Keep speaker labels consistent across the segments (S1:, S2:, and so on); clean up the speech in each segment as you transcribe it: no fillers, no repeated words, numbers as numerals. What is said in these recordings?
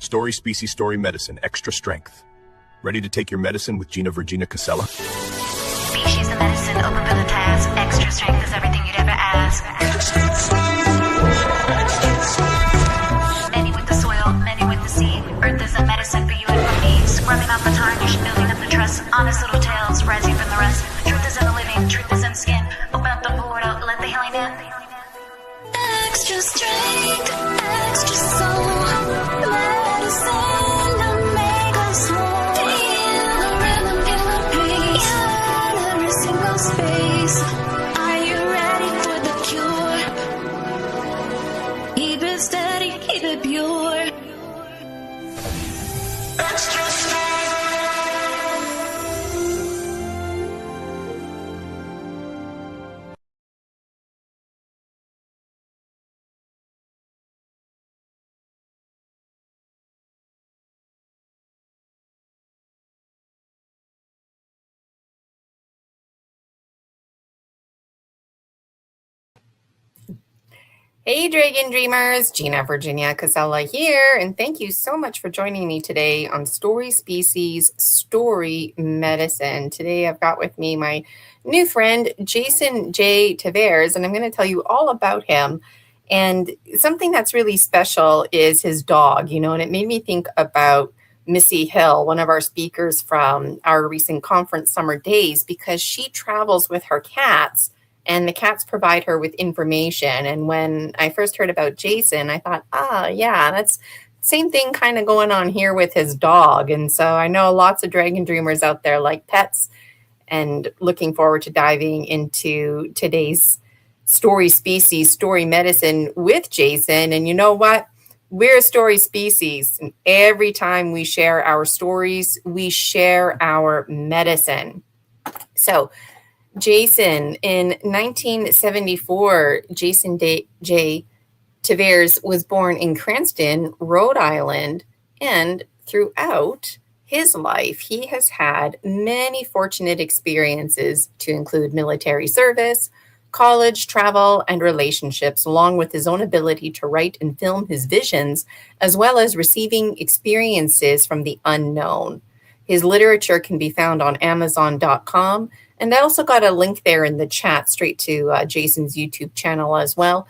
S1: Story Species Story Medicine, Extra Strength. Ready to take your medicine with Gina Virginia Casella?
S2: Species of medicine, open for the task. Extra strength is everything you'd ever ask. Many with the soil, many with the sea. Earth is a medicine for you and for me. Scrubbing off the tarnish, building up the trust. Honest little tales rising from the rust. Truth is in the living, truth is in the skin. Open up the portal, let the healing in. Extra strength, extra soul. Medicine to make us whole. Feel the rhythm, feel the pace. In every single space. Are you ready for the cure? Keep it steady, keep it pure. Extra strength.
S3: Hey, Dragon Dreamers, Gina Virginia Casella here, and thank you so much for joining me today on Story Species Story Medicine. Today I've got with me my new friend, Jason J Tavares, and I'm going to tell you all about him. And something that's really special is his dog, and it made me think about Missy Hill, one of our speakers from our recent conference Summer Days, because she travels with her cats. And the cats provide her with information. And when I first heard about Jason, I thought, yeah, that's same thing kind of going on here with his dog. And so I know lots of Dragon Dreamers out there like pets, and looking forward to diving into today's Story Species, Story Medicine with Jason. And you know what? We're a story species. And every time we share our stories, we share our medicine. So Jason, in 1974, Jason J. Tavares was born in Cranston, Rhode Island, and throughout his life, he has had many fortunate experiences to include military service, college, travel, and relationships, along with his own ability to write and film his visions, as well as receiving experiences from the unknown. His literature can be found on Amazon.com. And I also got a link there in the chat straight to Jason's YouTube channel as well.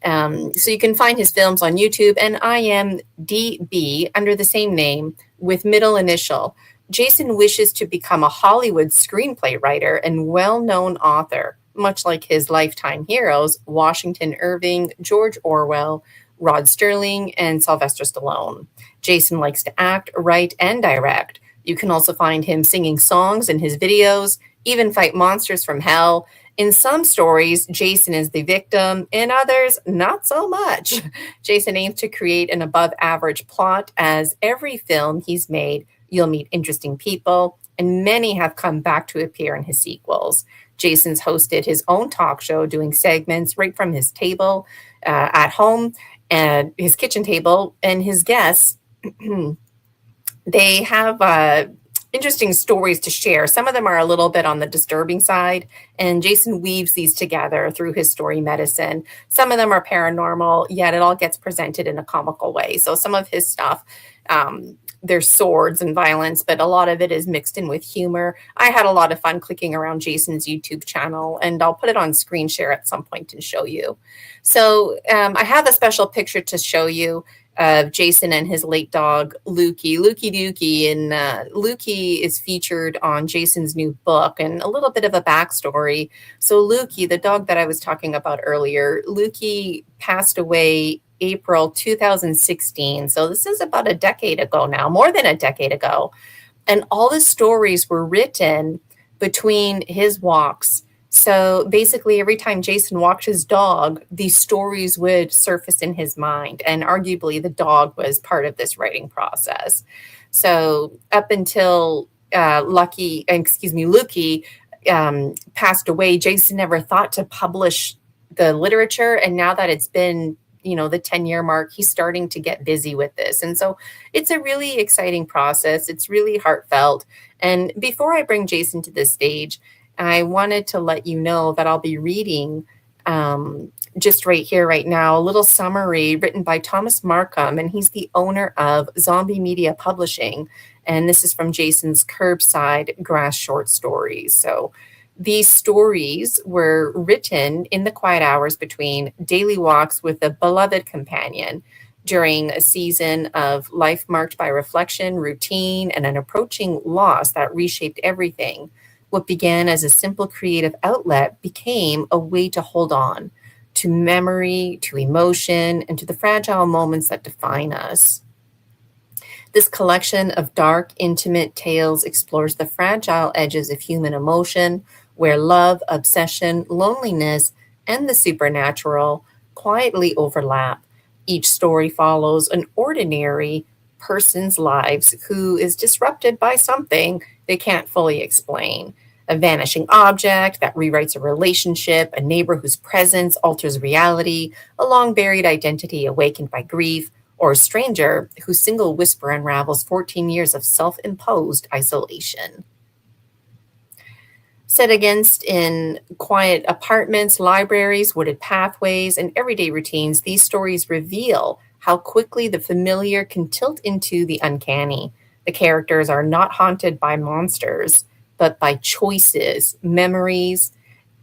S3: So you can find his films on YouTube and IMDb under the same name with middle initial. Jason wishes to become a Hollywood screenplay writer and well-known author, much like his lifetime heroes, Washington Irving, George Orwell, Rod Sterling, and Sylvester Stallone. Jason likes to act, write, and direct. You can also find him singing songs in his videos, even fight monsters from hell. In some stories, Jason is the victim. In others, not so much. Jason aims to create an above-average plot. As every film he's made, you'll meet interesting people, and many have come back to appear in his sequels. Jason's hosted his own talk show, doing segments right from his table at home, and his kitchen table, and his guests, they have interesting stories to share. Some of them are a little bit on the disturbing side, and Jason weaves these together through his story medicine. Some of them are paranormal, yet it all gets presented in a comical way. So some of his stuff, there's swords and violence, but a lot of it is mixed in with humor. I had a lot of fun clicking around Jason's YouTube channel, and I'll put it on screen share at some point and show you. So I have a special picture to show you of Jason and his late dog, Lukey Dookie. And Lukey is featured on Jason's new book, and a little bit of a backstory. So Lukey, the dog that I was talking about earlier, Lukey passed away April 2016. So this is about a decade ago now, more than a decade ago. And all the stories were written between his walks. So basically, every time Jason walked his dog, these stories would surface in his mind. And arguably, the dog was part of this writing process. So up until Lukey passed away, Jason never thought to publish the literature. And now that it's been, the 10-year mark, he's starting to get busy with this. And so it's a really exciting process. It's really heartfelt. And before I bring Jason to this stage, I wanted to let you know that I'll be reading just right here, right now, a little summary written by Thomas Markham, and he's the owner of Zombie Media Publishing. And this is from Jason's Curbside Grass short stories. So these stories were written in the quiet hours between daily walks with a beloved companion during a season of life marked by reflection, routine, and an approaching loss that reshaped everything. What began as a simple creative outlet became a way to hold on to memory, to emotion, and to the fragile moments that define us. This collection of dark, intimate tales explores the fragile edges of human emotion, where love, obsession, loneliness, and the supernatural quietly overlap. Each story follows an ordinary person's lives who is disrupted by something they can't fully explain. A vanishing object that rewrites a relationship, a neighbor whose presence alters reality, a long buried identity awakened by grief, or a stranger whose single whisper unravels 14 years of self-imposed isolation. Set against in quiet apartments, libraries, wooded pathways, and everyday routines, these stories reveal how quickly the familiar can tilt into the uncanny. The characters are not haunted by monsters, but by choices, memories,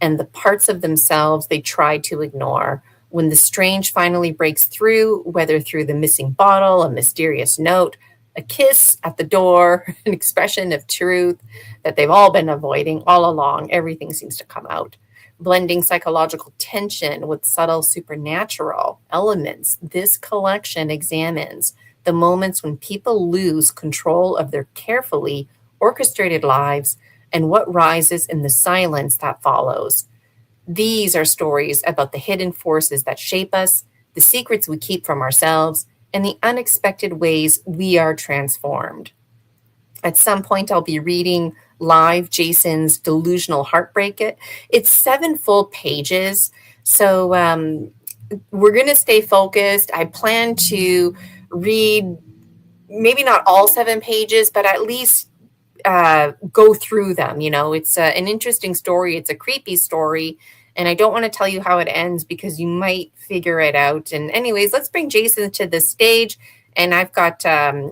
S3: and the parts of themselves they try to ignore. When the strange finally breaks through, whether through the missing bottle, a mysterious note, a kiss at the door, an expression of truth that they've all been avoiding all along, everything seems to come out. Blending psychological tension with subtle supernatural elements, this collection examines the moments when people lose control of their carefully orchestrated lives and what rises in the silence that follows. These are stories about the hidden forces that shape us, the secrets we keep from ourselves, and the unexpected ways we are transformed. At some point, I'll be reading live Jason's Delusional Heartbreak. It's 7 full pages, so we're going to stay focused. I plan to read maybe not all 7 pages, but at least go through them. You know, it's an interesting story. It's a creepy story. And I don't want to tell you how it ends because you might figure it out. And anyways, let's bring Jason to the stage. And I've got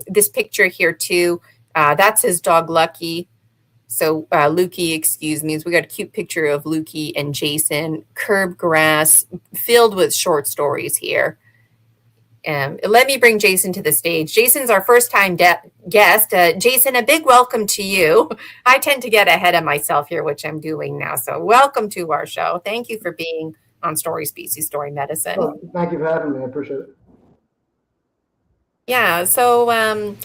S3: this picture here too. That's his dog, Lucky. So Lukey, excuse me. So we got a cute picture of Lukey and Jason, curb grass, filled with short stories here. Let me bring Jason to the stage. Jason's our first-time guest. Jason, a big welcome to you. I tend to get ahead of myself here, which I'm doing now. So welcome to our show. Thank you for being on Story Species, Story Medicine.
S4: Oh, thank you for having me. I appreciate it.
S3: Yeah, so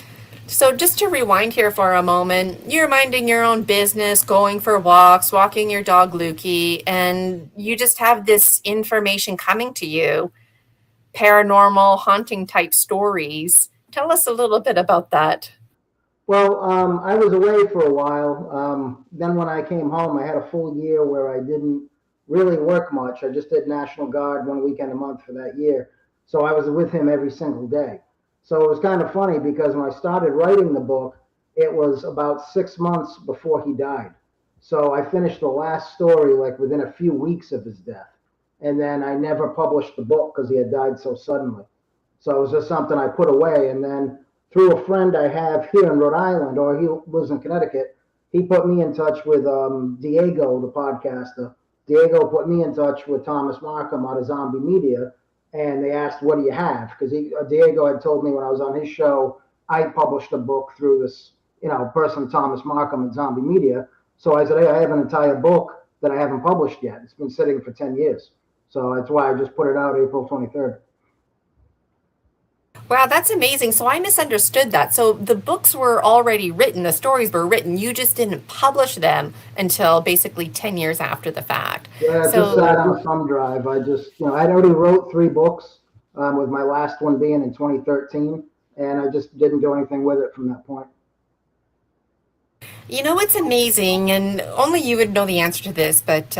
S3: just to rewind here for a moment, you're minding your own business, going for walks, walking your dog, Lukey, and you just have this information coming to you. Paranormal, haunting type stories. Tell us a little bit about that.
S4: Well, I was away for a while. Then when I came home, I had a full year where I didn't really work much. I just did National Guard 1 weekend a month for that year. So I was with him every single day. So it was kind of funny because when I started writing the book, it was about 6 months before he died. So I finished the last story like within a few weeks of his death. And then I never published the book because he had died so suddenly. So it was just something I put away. And then through a friend I have here in Rhode Island, or he lives in Connecticut, he put me in touch with Diego, the podcaster. Diego put me in touch with Thomas Markham out of Zombie Media. And they asked, what do you have? Because Diego had told me when I was on his show, I published a book through this, person, Thomas Markham at Zombie Media. So I said, hey, I have an entire book that I haven't published yet. It's been sitting for 10 years. So that's why I just put it out April 23rd.
S3: Wow, that's amazing. So I misunderstood that. So the books were already written, the stories were written. You just didn't publish them until basically 10 years after the fact.
S4: Yeah,
S3: so,
S4: just sat on a thumb drive. I just, I already wrote 3 books, with my last one being in 2013, and I just didn't do anything with it from that point.
S3: You know what's amazing, and only you would know the answer to this, but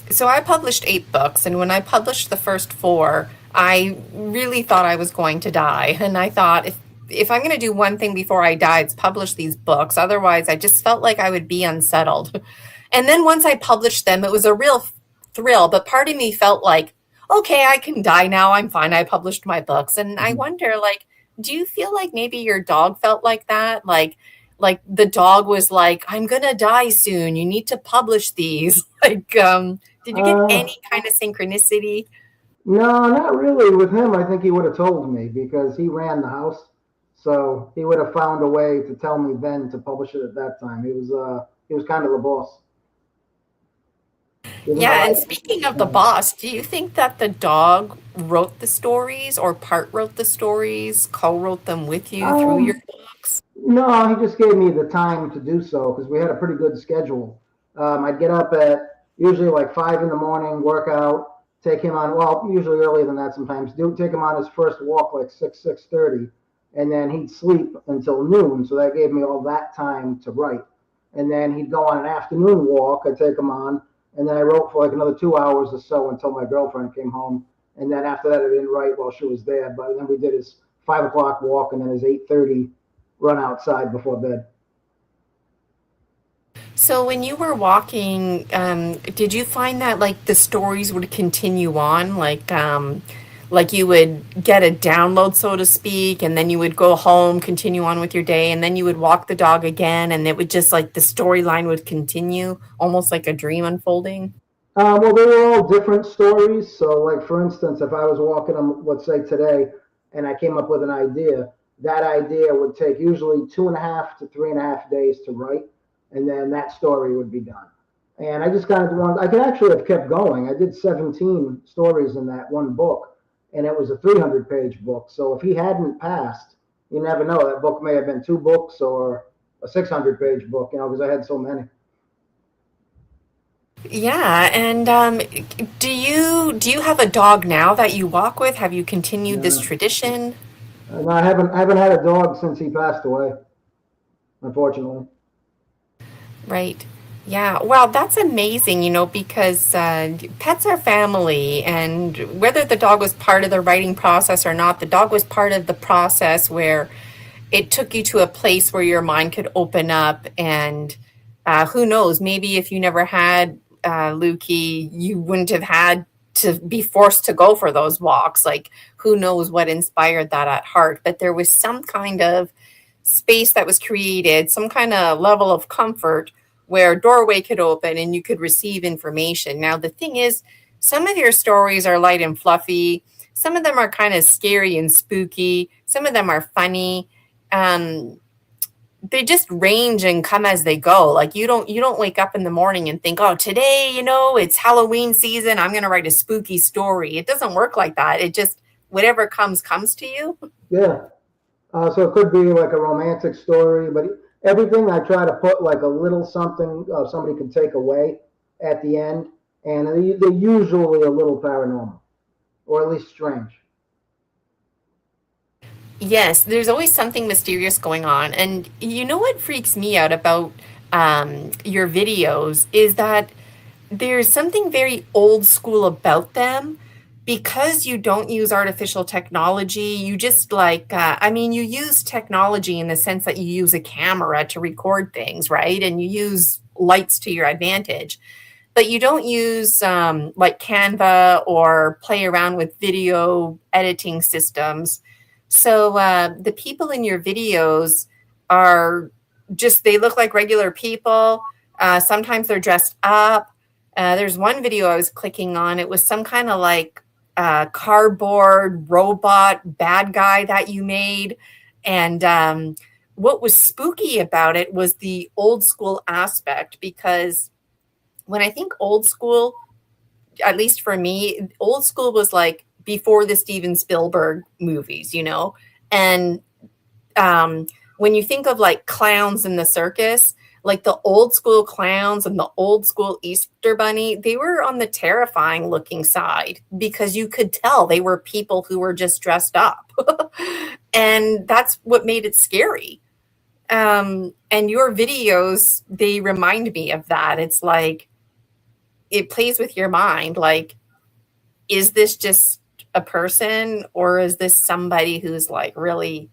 S3: so I published 8 books, and when I published the first 4, I really thought I was going to die. And I thought, if I'm going to do one thing before I die, it's publish these books. Otherwise, I just felt like I would be unsettled. And then once I published them, it was a real thrill, but part of me felt like, okay, I can die now. I'm fine. I published my books. And I wonder, like, do you feel like maybe your dog felt like that? Like the dog was like, I'm gonna die soon. You need to publish these. Like, did you get
S4: Uh,
S3: any kind of synchronicity?
S4: no, not really. With him, I think he would have told me because he ran the house. So he would have found a way to tell me then to publish it at that time. He was kind of the boss. Even though
S3: Yeah, and
S4: I,
S3: speaking of the
S4: uh,
S3: boss, do you think that the dog wrote the stories or part wrote the stories, co-wrote them with you through your
S4: um,
S3: books?
S4: no, he just gave me the time to do so because we had a pretty good schedule. I'd get up at usually like 5 in the morning, work out, take him on. Well, usually earlier than that sometimes. Do take him on his first walk like 6:30, and then he'd sleep until noon. So that gave me all that time to write. And then he'd go on an afternoon walk. I'd take him on, and then I wrote for like another 2 hours or so until my girlfriend came home. And then after that, I didn't write while she was there. But then we did his 5 o'clock walk, and then his 8:30 run outside before bed.
S3: So when you were walking, did you find that like the stories would continue on, like you would get a download, so to speak, and then you would go home, continue on with your day, and then you would walk the dog again, and it would just like the storyline would continue, almost like a dream unfolding?
S4: Well, they were all different stories. So, like for instance, if I was walking them, let's say today, and I came up with an idea, that idea would take usually 2.5 to 3.5 days to write, and then that story would be done. And I just kind of wanted, I could actually have kept going. I did 17 stories in that one book, and it was a 300-page book. So if he hadn't passed, you never know. That book may have been 2 books or a 600-page book, because I had so many.
S3: Yeah, and do you have a dog now that you walk with? Have you continued this
S4: Yeah.
S3: tradition?
S4: No, I haven't had a dog since he passed away, unfortunately.
S3: Right. Yeah. Well, that's amazing, because pets are family. And whether the dog was part of the writing process or not, the dog was part of the process where it took you to a place where your mind could open up. And who knows, maybe if you never had Lukey, you wouldn't have had to be forced to go for those walks. Like, who knows what inspired that at heart? But there was some kind of space that was created, some kind of level of comfort where a doorway could open and you could receive information. Now, the thing is, some of your stories are light and fluffy. Some of them are kind of scary and spooky. Some of them are funny. Um, they just range and come as they go. Like you don't wake up in the morning and think, oh, today, it's Halloween season. I'm going to write a spooky story. It doesn't work like that. It just, whatever comes to you.
S4: Yeah. So it could be like a romantic story, but everything I try to put like a little something somebody can take away at the end, and they're usually a little paranormal, or at least strange.
S3: Yes, there's always something mysterious going on. And you know what freaks me out about your videos is that there's something very old school about them because you don't use artificial technology. You just you use technology in the sense that you use a camera to record things, right? And you use lights to your advantage, but you don't use like Canva or play around with video editing systems. So the people in your videos are just, they look like regular people. Sometimes they're dressed up. There's one video I was clicking on. It was some kind of like cardboard robot bad guy that you made. And what was spooky about it was the old school aspect, because when I think old school, at least for me, old school was like before the Steven Spielberg movies, and when you think of like clowns in the circus, like the old school clowns and the old school Easter Bunny, they were on the terrifying looking side because you could tell they were people who were just dressed up. And that's what made it scary. And your videos, they remind me of that. It's like, it plays with your mind. Like, is this just a person or is this somebody who's like really,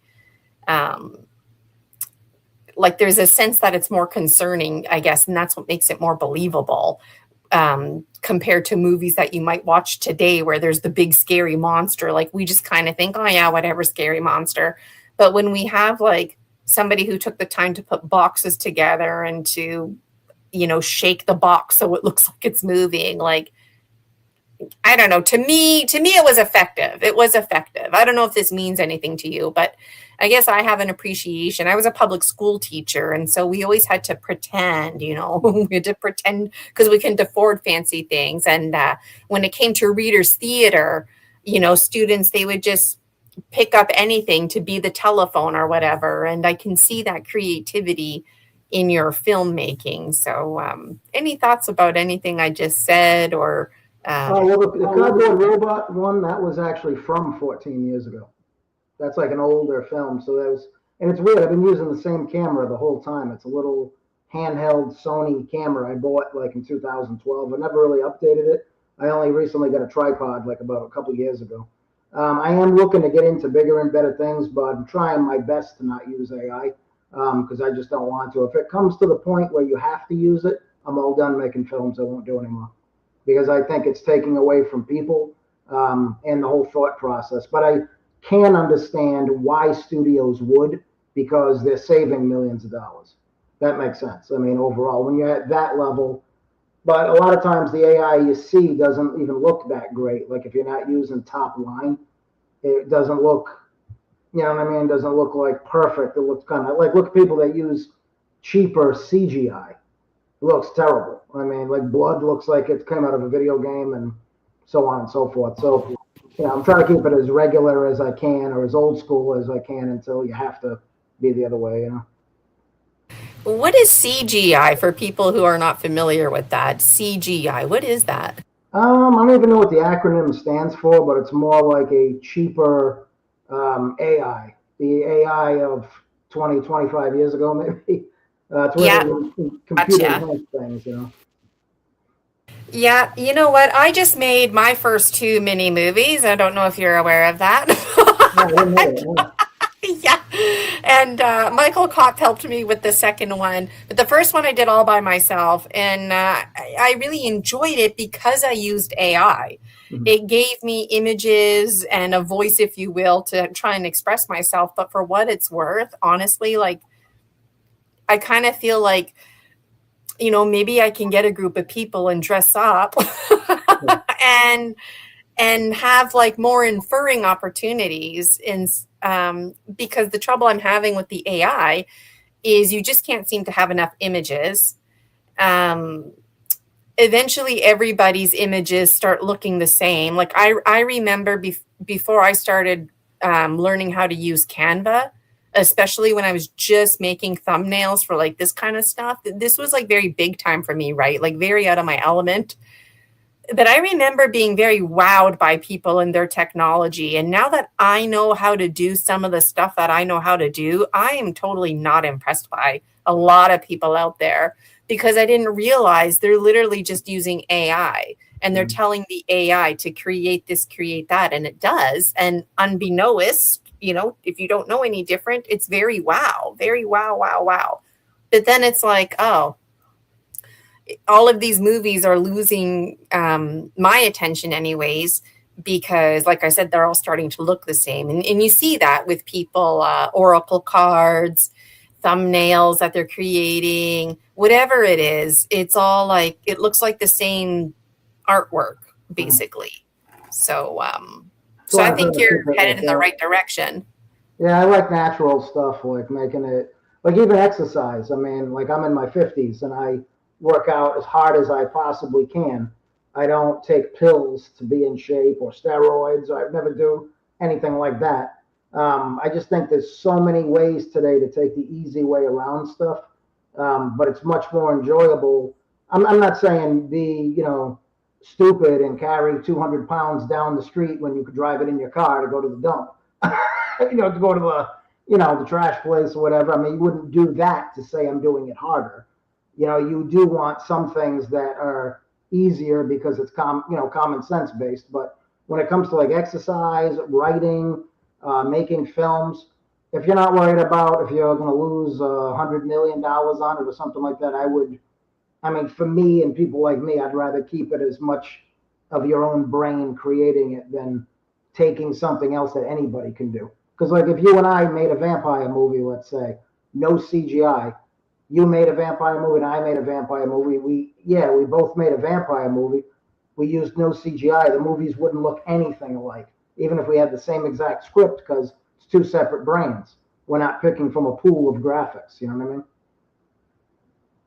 S3: like there's a sense that it's more concerning, I guess, and that's what makes it more believable. compared to movies that you might watch today where there's the big scary monster. Like we just kind of think, oh yeah, whatever, scary monster. But when we have like somebody who took the time to put boxes together and to, shake the box so it looks like it's moving, like, I don't know, to me it was effective. It was effective. I don't know if this means anything to you, but I guess I have an appreciation. I was a public school teacher, and so we always had to pretend, we had to pretend because we couldn't afford fancy things. And when it came to readers theater, students, they would just pick up anything to be the telephone or whatever. And I can see that creativity in your filmmaking. So any thoughts about anything I just said or...
S4: well, the cardboard robot one, that was actually from 14 years ago. That's like an older film. So and it's weird. I've been using the same camera the whole time. It's a little handheld Sony camera I bought like in 2012. I never really updated it. I only recently got a tripod like about a couple years ago. I am looking to get into bigger and better things, but I'm trying my best to not use AI because I just don't want to. If it comes to the point where you have to use it, I'm all done making films. I won't do anymore, because I think it's taking away from people and the whole thought process. But I can understand why studios would, because they're saving millions of dollars. That makes sense. I mean, overall, when you're at that level, but a lot of times the AI you see doesn't even look that great. Like if you're not using top line, it doesn't look, you know what I mean? It doesn't look like perfect. It looks kind of like, look at people that use cheaper CGI. It looks terrible. I mean, like blood looks like it came out of a video game and so on and so forth. So, I'm trying to keep it as regular as I can or as old school as I can until you have to be the other way,
S3: What is CGI for people who are not familiar with that? CGI, what is that?
S4: I don't even know what the acronym stands for, but it's more like a cheaper AI. The AI of 20, 25 years ago, maybe. It's really computer enhanced things,
S3: Yeah, you know what? I just made my first 2 mini movies. I don't know if you're aware of that. Yeah. And Michael Kopp helped me with the second one. But the first one I did all by myself. And I really enjoyed it because I used AI. Mm-hmm. It gave me images and a voice, if you will, to try and express myself. But for what it's worth, honestly, like, I kind of feel like, maybe I can get a group of people and dress up and have like more inferring opportunities because the trouble I'm having with the AI is you just can't seem to have enough images. Eventually everybody's images start looking the same. Like I remember before I started learning how to use Canva, especially when I was just making thumbnails for like this kind of stuff. This was like very big time for me, right? Like very out of my element. But I remember being very wowed by people and their technology. And now that I know how to do some of the stuff that I know how to do, I am totally not impressed by a lot of people out there because I didn't realize they're literally just using AI and they're telling the AI to create this, create that. And it does. And unbeknownst, if you don't know any different, it's very wow. But then it's like, oh, all of these movies are losing my attention anyways, because like I said, they're all starting to look the same. And you see that with people, oracle cards, thumbnails that they're creating, whatever it is, it's all like, it looks like the same artwork, basically. So I think you're headed in the right direction.
S4: Yeah, I like natural stuff, like making it, like even exercise. I mean, like I'm in my 50s and I work out as hard as I possibly can. I don't take pills to be in shape or steroids. I never do anything like that. I just think there's so many ways today to take the easy way around stuff, but it's much more enjoyable. I'm not saying be, stupid and carry 200 pounds down the street when you could drive it in your car to go to the dump, to go to the trash place or whatever. I mean, you wouldn't do that to say I'm doing it harder. You do want some things that are easier because it's common sense based. But when it comes to like exercise, writing, making films, if you're not worried about if you're going to lose $100 million on it or something like that, I would I mean, for me and people like me, I'd rather keep it as much of your own brain creating it than taking something else that anybody can do. Because, like, if you and I made a vampire movie, let's say, no CGI, you made a vampire movie and I made a vampire movie. We both made a vampire movie. We used no CGI. The movies wouldn't look anything alike, even if we had the same exact script, because it's two separate brains. We're not picking from a pool of graphics. You know what I mean?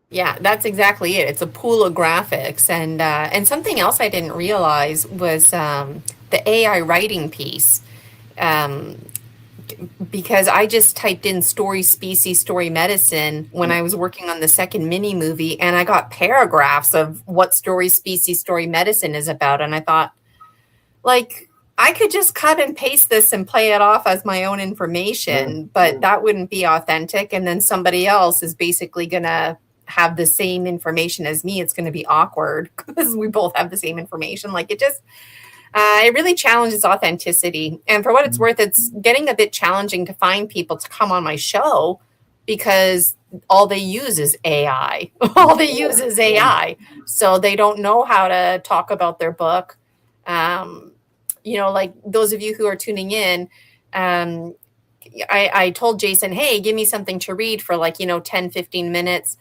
S3: Yeah, that's exactly it. It's a pool of graphics, and something else I didn't realize was the AI writing piece. Um, because I just typed in story species, story medicine when I was working on the second mini movie, and I got paragraphs of what story species, story medicine is about, and I thought, like, I could just cut and paste this and play it off as my own information, but that wouldn't be authentic. And then somebody else is basically gonna have the same information as me. It's going to be awkward because we both have the same information. Like, it really challenges authenticity. And for what it's worth, it's getting a bit challenging to find people to come on my show because all they use is AI. All they use is AI. So they don't know how to talk about their book. Like those of you who are tuning in, I told Jason, hey, give me something to read for 10, 15 minutes.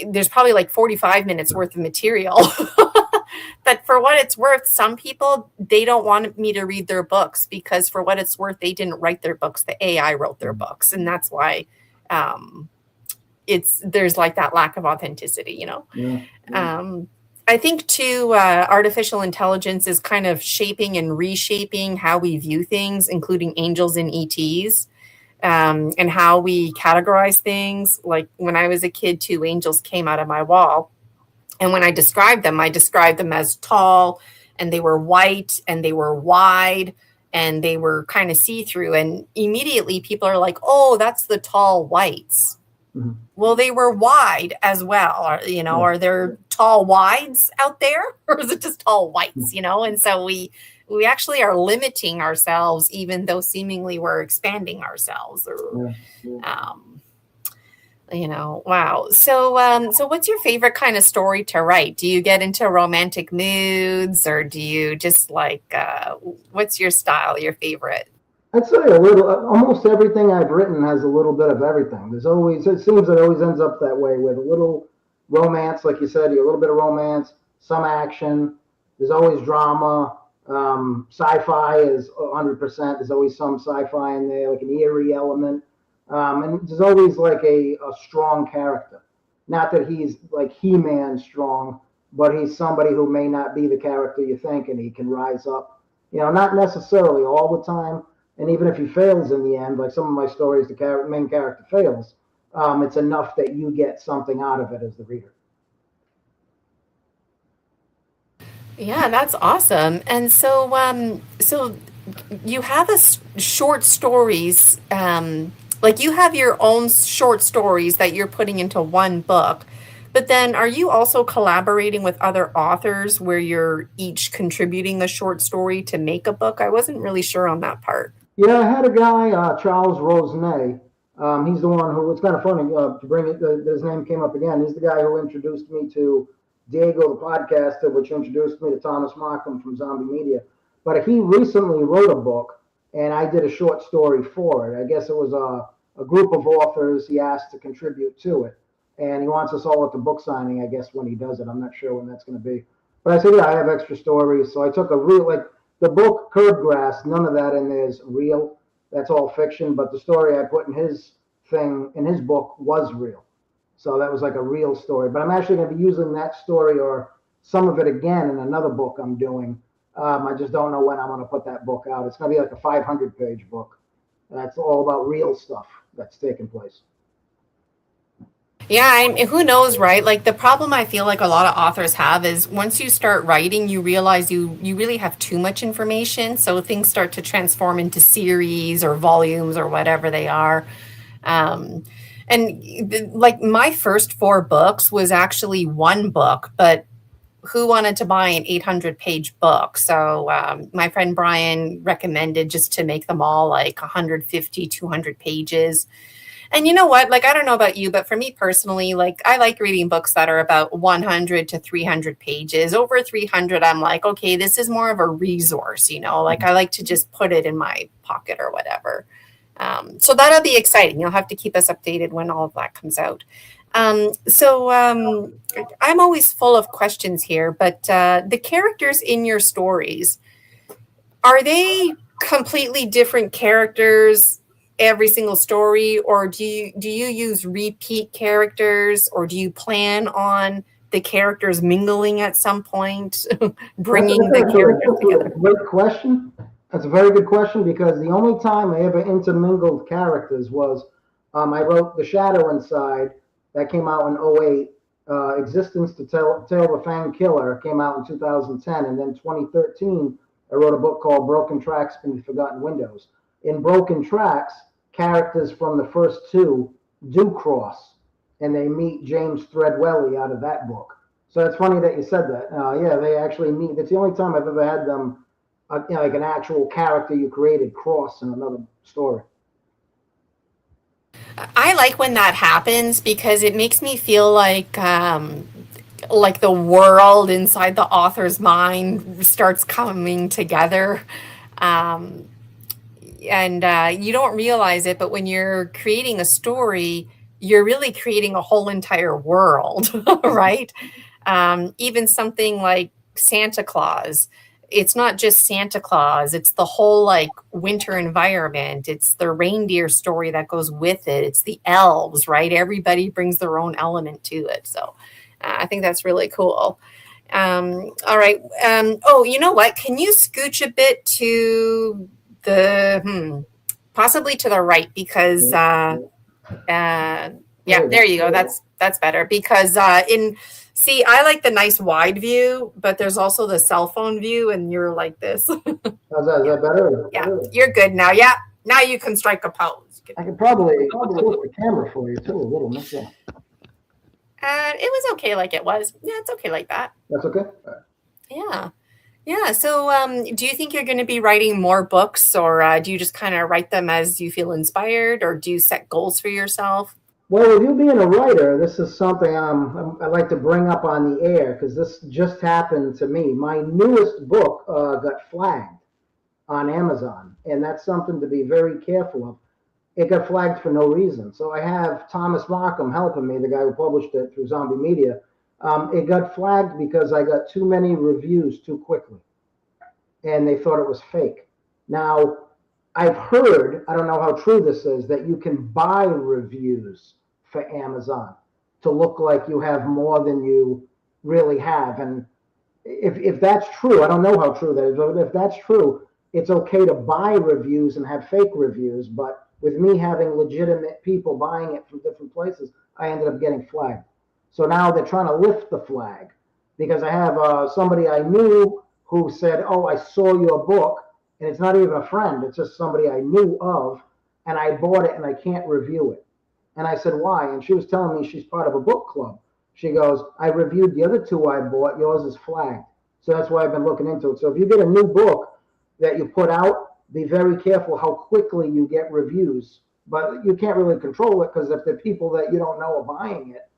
S3: There's probably like 45 minutes worth of material. But for what it's worth, some people, they don't want me to read their books because for what it's worth, they didn't write their books. The AI wrote their books. And that's why there's like that lack of authenticity, I think too, artificial intelligence is kind of shaping and reshaping how we view things, including angels and ETs. And how we categorize things. Like when I was a kid, 2 angels came out of my wall. And when I described them as tall, and they were white, and they were wide, and they were kind of see-through. And immediately people are like, oh, that's the tall whites. Mm-hmm. Well, they were wide as well. Are there tall wides out there? Or is it just tall whites, And so we actually are limiting ourselves, even though seemingly we're expanding ourselves. Wow. So what's your favorite kind of story to write? Do you get into romantic moods, or do you just what's your style, your favorite?
S4: I'd say a little. Almost everything I've written has a little bit of everything. It seems it always ends up that way, with a little romance, like you said, a little bit of romance, some action. There's always drama. Sci-fi is 100%. There's always some sci-fi in there, like an eerie element. And there's always like a strong character. Not that he's like He-Man strong, but he's somebody who may not be the character you think, and he can rise up. Not necessarily all the time. And even if he fails in the end, like some of my stories, the main character fails. It's enough that you get something out of it as the reader.
S3: Yeah, that's awesome. And so you have short stories, you have your own short stories that you're putting into one book, but then are you also collaborating with other authors where you're each contributing a short story to make a book? I wasn't really sure on that part.
S4: Yeah, I had a guy, Charles Rosenet. He's the one who, it's kind of funny to bring it, his name came up again. He's the guy who introduced me to Diego, the podcaster, which introduced me to Thomas Markham from Zombie Media. But he recently wrote a book, and I did a short story for it. I guess it was a group of authors he asked to contribute to it. And he wants us all at the book signing, I guess, when he does it. I'm not sure when that's going to be. But I said, yeah, I have extra stories. So I took the book Curb Grass, none of that in there is real. That's all fiction. But the story I put in his book was real. So that was like a real story. But I'm actually going to be using that story or some of it again in another book I'm doing. I just don't know when I'm going to put that book out. It's going to be like a 500-page book. That's all about real stuff that's taking place.
S3: Yeah, who knows, right? Like the problem I feel like a lot of authors have is once you start writing, you realize you really have too much information. So things start to transform into series or volumes or whatever they are. And like my first 4 books was actually one book, but who wanted to buy an 800-page book? So my friend Brian recommended just to make them all like 150, 200 pages. And you know what? Like, I don't know about you, but for me personally, like, I like reading books that are about 100 to 300 pages. Over 300, I'm like, okay, this is more of a resource, you know, like I like to just put it in my pocket or whatever. So that'll be exciting. You'll have to keep us updated when all of that comes out. I'm always full of questions here, but the characters in your stories, are they completely different characters every single story, or do you use repeat characters, or do you plan on the characters mingling at some point, bringing the characters together?
S4: Great question. That's a very good question, because the only time I ever intermingled characters was I wrote The Shadow Inside, that came out in '08. Existence to Tale of a Fanged Killer came out in 2010, and then 2013 I wrote a book called Broken Tracks Beneath Forgotten Windows. In Broken Tracks, characters from the first two do cross, and they meet James Threadwelly out of that book. So it's funny that you said that. Yeah, they actually meet. That's the only time I've ever had them, like an actual character you created cross in another story.
S3: I like when that happens because it makes me feel like the world inside the author's mind starts coming together. And you don't realize it, but when you're creating a story, you're really creating a whole entire world, right? Even something like Santa Claus, it's not just Santa Claus, it's the whole like winter environment. It's the reindeer story that goes with it. It's the elves, right? Everybody brings their own element to it. So I think that's really cool. All right. Oh, you know what? Can you scooch a bit to the possibly to the right, because yeah, there you go. That's better, because see, I like the nice wide view, but there's also the cell phone view, and you're like this.
S4: How's that? Is that better?
S3: Yeah, you're good now. Yeah, now you can strike a pose.
S4: I could probably tilt the camera for you too a little bit. Yeah.
S3: It was okay like it was. Yeah, it's okay like that.
S4: That's okay.
S3: Yeah. Yeah. So do you think you're going to be writing more books, or do you just kind of write them as you feel inspired, or do you set goals for yourself?
S4: Well, with you being a writer, this is something I like to bring up on the air, because this just happened to me. My newest book got flagged on Amazon, and that's something to be very careful of. It got flagged for no reason. So I have Thomas Markham helping me, the guy who published it through Zombie Media. It got flagged because I got too many reviews too quickly, and they thought it was fake. Now, I've heard, I don't know how true this is, that you can buy reviews for Amazon to look like you have more than you really have. And if that's true, I don't know how true that is, but if that's true, it's okay to buy reviews and have fake reviews. But with me having legitimate people buying it from different places, I ended up getting flagged. So now they're trying to lift the flag, because I have somebody I knew who said, oh, I saw your book. And it's not even a friend. It's just somebody I knew of, and I bought it and I can't review it. And I said, why? And she was telling me she's part of a book club. She goes, I reviewed the other two I bought. Yours is flagged. So that's why I've been looking into it. So if you get a new book that you put out, be very careful how quickly you get reviews. But you can't really control it, because if the people that you don't know are buying it,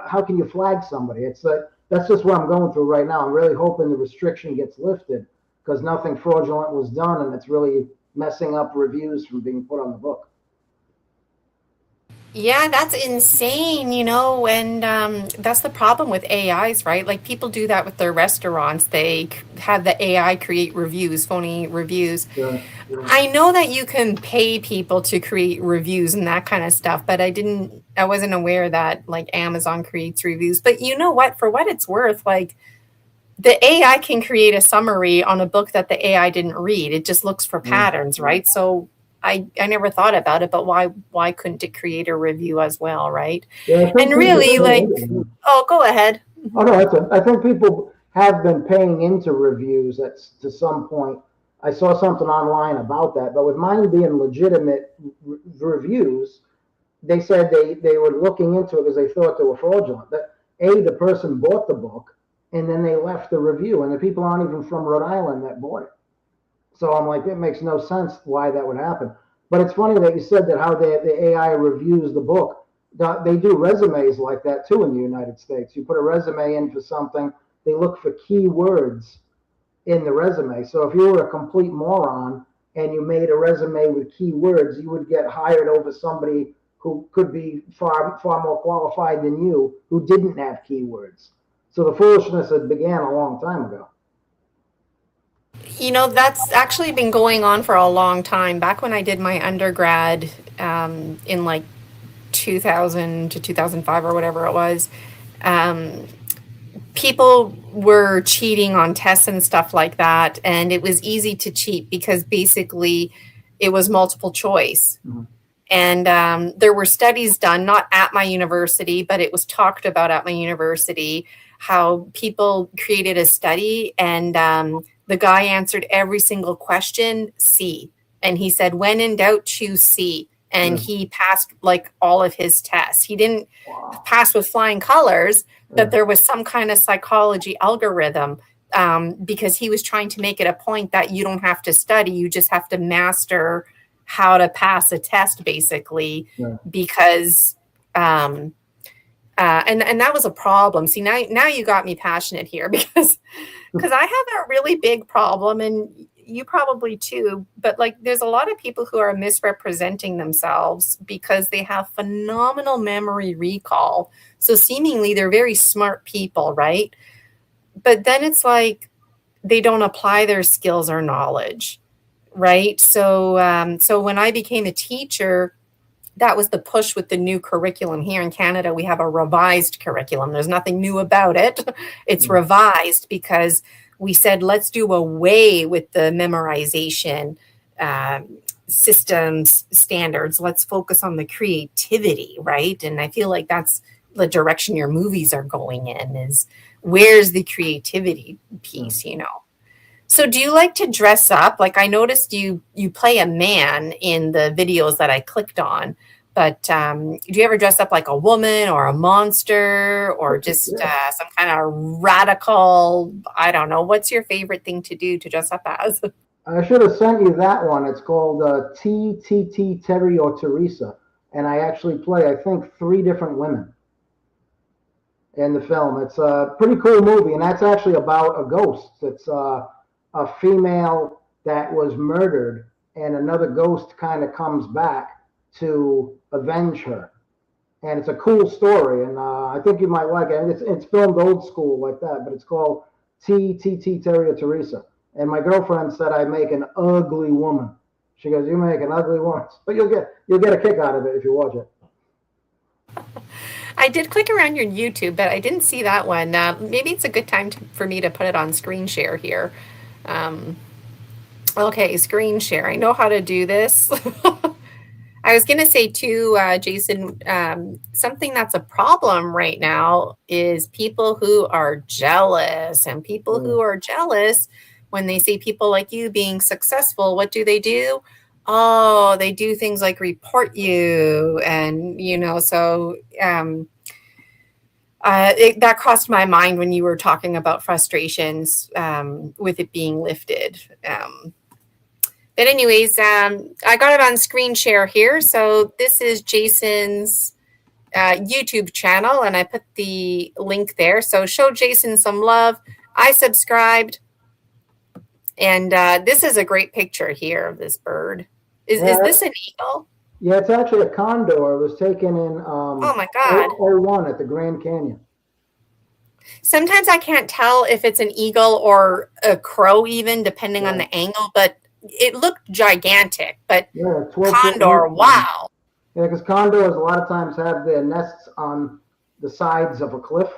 S4: how can you flag somebody? It's like, that's just what I'm going through right now. I'm really hoping the restriction gets lifted, because nothing fraudulent was done, and it's really messing up reviews from being put on the book.
S3: Yeah, that's insane, and that's the problem with AIs, right? Like, people do that with their restaurants. They have the AI create reviews, phony reviews.
S4: Yeah.
S3: I know that you can pay people to create reviews and that kind of stuff, but I wasn't aware that like Amazon creates reviews. But you know what? For what it's worth, like, the AI can create a summary on a book that the AI didn't read. It just looks for patterns, right? So I never thought about it, but why couldn't it create a review as well, right?
S4: Yeah,
S3: and really, go ahead.
S4: Oh, no, I think people have been paying into reviews to some point. I saw something online about that, but with mine being legitimate reviews, they said they were looking into it because they thought they were fraudulent. That the person bought the book, and then they left the review, and the people aren't even from Rhode Island that bought it. So I'm like, it makes no sense why that would happen. But it's funny that you said that how the AI reviews the book. They do resumes like that too in the United States. You put a resume in for something, they look for key words in the resume. So if you were a complete moron and you made a resume with key words, you would get hired over somebody who could be far more qualified than you, who didn't have keywords. So the foolishness had began a long time ago.
S3: You know, that's actually been going on for a long time. Back when I did my undergrad in like 2000 to 2005 or whatever it was, people were cheating on tests and stuff like that. And it was easy to cheat because basically it was multiple choice. Mm-hmm. And there were studies done, not at my university, but it was talked about at my university, how people created a study and the guy answered every single question C. And he said, when in doubt, choose C. And he passed like all of his tests. He didn't pass with flying colors, but there was some kind of psychology algorithm because he was trying to make it a point that you don't have to study. You just have to master how to pass a test, basically, because and that was a problem. See, now you got me passionate here because I have a really big problem, and you probably too, but like there's a lot of people who are misrepresenting themselves because they have phenomenal memory recall. So seemingly they're very smart people, right? But then it's like they don't apply their skills or knowledge, right? So so when I became a teacher, that was the push with the new curriculum. Here in Canada, we have a revised curriculum. There's nothing new about it. It's revised because we said, let's do away with the memorization systems standards. Let's focus on the creativity, right? And I feel like that's the direction your movies are going in, is where's the creativity piece, you know? So do you like to dress up? Like I noticed you play a man in the videos that I clicked on, but do you ever dress up like a woman or a monster or just some kind of radical, I don't know. What's your favorite thing to do to dress up as?
S4: I should have sent you that one. It's called TTT Terry or Teresa. And I actually play, I think, 3 different women in the film. It's a pretty cool movie, and that's actually about a ghost. It's a female that was murdered, and another ghost kind of comes back to avenge her. And it's a cool story, and I think you might like it. It's filmed old school like that, but it's called TTT Terry or Teresa. And my girlfriend said I make an ugly woman. She goes, "You make an ugly woman, but you'll get a kick out of it if you watch it."
S3: I did click around your YouTube, but I didn't see that one. Maybe it's a good time for me to put it on screen share here. Okay, screen share. I know how to do this. I was going to say too, Jason, something that's a problem right now is people who are jealous, and people who are jealous when they see people like you being successful, what do? Oh, they do things like report you. And, you know, so that crossed my mind when you were talking about frustrations with it being lifted. But anyways, I got it on screen share here. So this is Jason's YouTube channel, and I put the link there. So show Jason some love. I subscribed. And this is a great picture here of this bird. Is this an eagle?
S4: Yeah, it's actually a condor. It was taken in
S3: oh my God.
S4: 01 at the Grand Canyon.
S3: Sometimes I can't tell if it's an eagle or a crow even, depending on the angle, but it looked gigantic. But condor, wow.
S4: Yeah, because condors a lot of times have their nests on the sides of a cliff,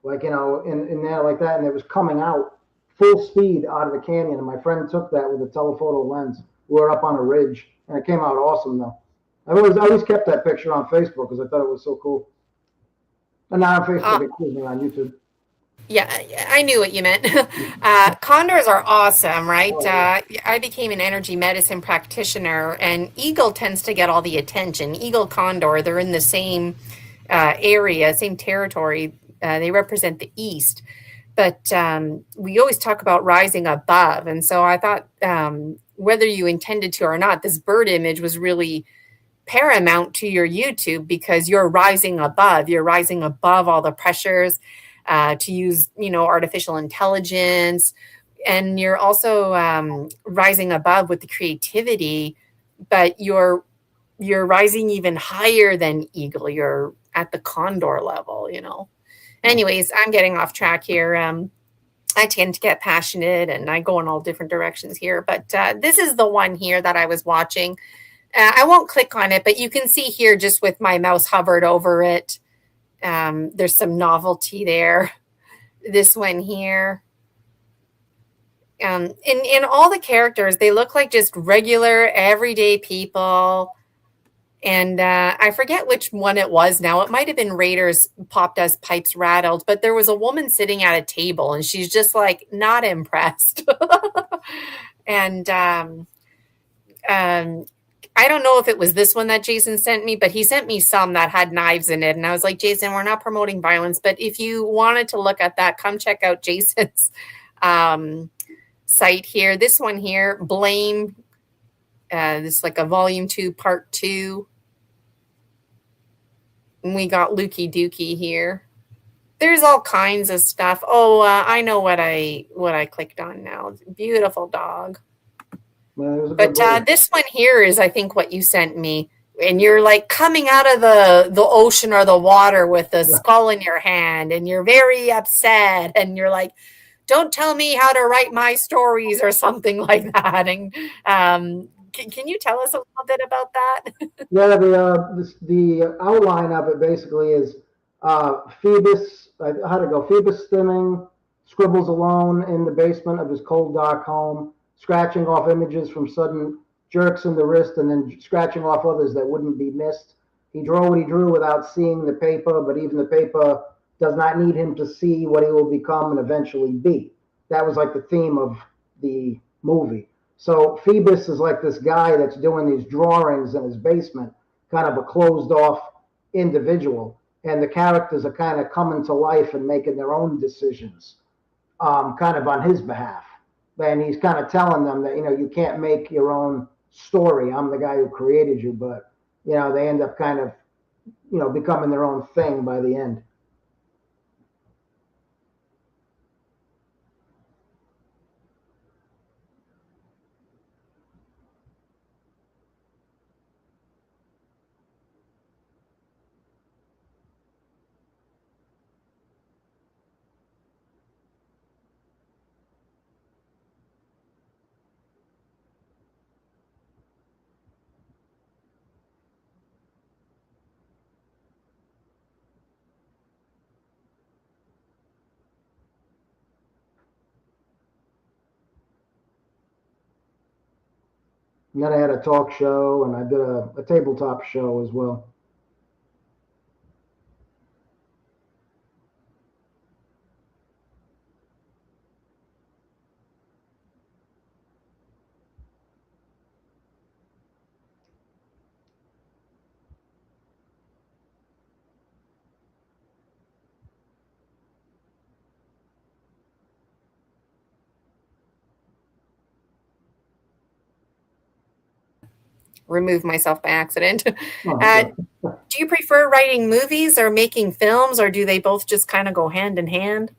S4: like, you know, in there like that, and it was coming out full speed out of the canyon, and my friend took that with a telephoto lens. We were up on a ridge, and it came out awesome, though. I always kept that picture on Facebook because I thought it was so cool. And not on Facebook, excuse me, on YouTube.
S3: Yeah, I knew what you meant. Condors are awesome, right? I became an energy medicine practitioner, and eagle tends to get all the attention. Eagle, condor, they're in the same area, same territory. They represent the East. But we always talk about rising above. And so I thought whether you intended to or not, this bird image was really paramount to your YouTube because you're rising above all the pressures to use, artificial intelligence. And you're also rising above with the creativity, but you're rising even higher than eagle. You're at the condor level, Anyways, I'm getting off track here. I tend to get passionate and I go in all different directions here, but this is the one here that I was watching. I won't click on it, but you can see here just with my mouse hovered over it. There's some novelty there. This one here. In all the characters, they look like just regular, everyday people. And I forget which one it was now. It might have been Raiders popped as pipes rattled, but there was a woman sitting at a table and she's just like not impressed. And I don't know if it was this one that Jason sent me, but he sent me some that had knives in it. And I was like, Jason, we're not promoting violence, but if you wanted to look at that, come check out Jason's site here. This one here, Blame. This is like a volume 2, part 2. And we got Lukey Dookie here. There's all kinds of stuff. Oh, I know what I clicked on now. Beautiful dog. But this one here is, I think, what you sent me. And you're like coming out of the ocean or the water with the skull in your hand. And you're very upset. And you're like, don't tell me how to write my stories or something like that. And can you tell us a little bit about that?
S4: Yeah, the outline of it basically is Phoebus, Phoebus stimming, scribbles alone in the basement of his cold, dark home, scratching off images from sudden jerks in the wrist and then scratching off others that wouldn't be missed. He drew what he drew without seeing the paper, but even the paper does not need him to see what he will become and eventually be. That was like the theme of the movie. So Phoebus is like this guy that's doing these drawings in his basement, kind of a closed off individual. And the characters are kind of coming to life and making their own decisions, kind of on his behalf. And he's kind of telling them that, you can't make your own story. I'm the guy who created you. But, they end up kind of, becoming their own thing by the end. And then I had a talk show and I did a tabletop show as well.
S3: Remove myself by accident. Do you prefer writing movies or making films, or do they both just kind of go hand in hand?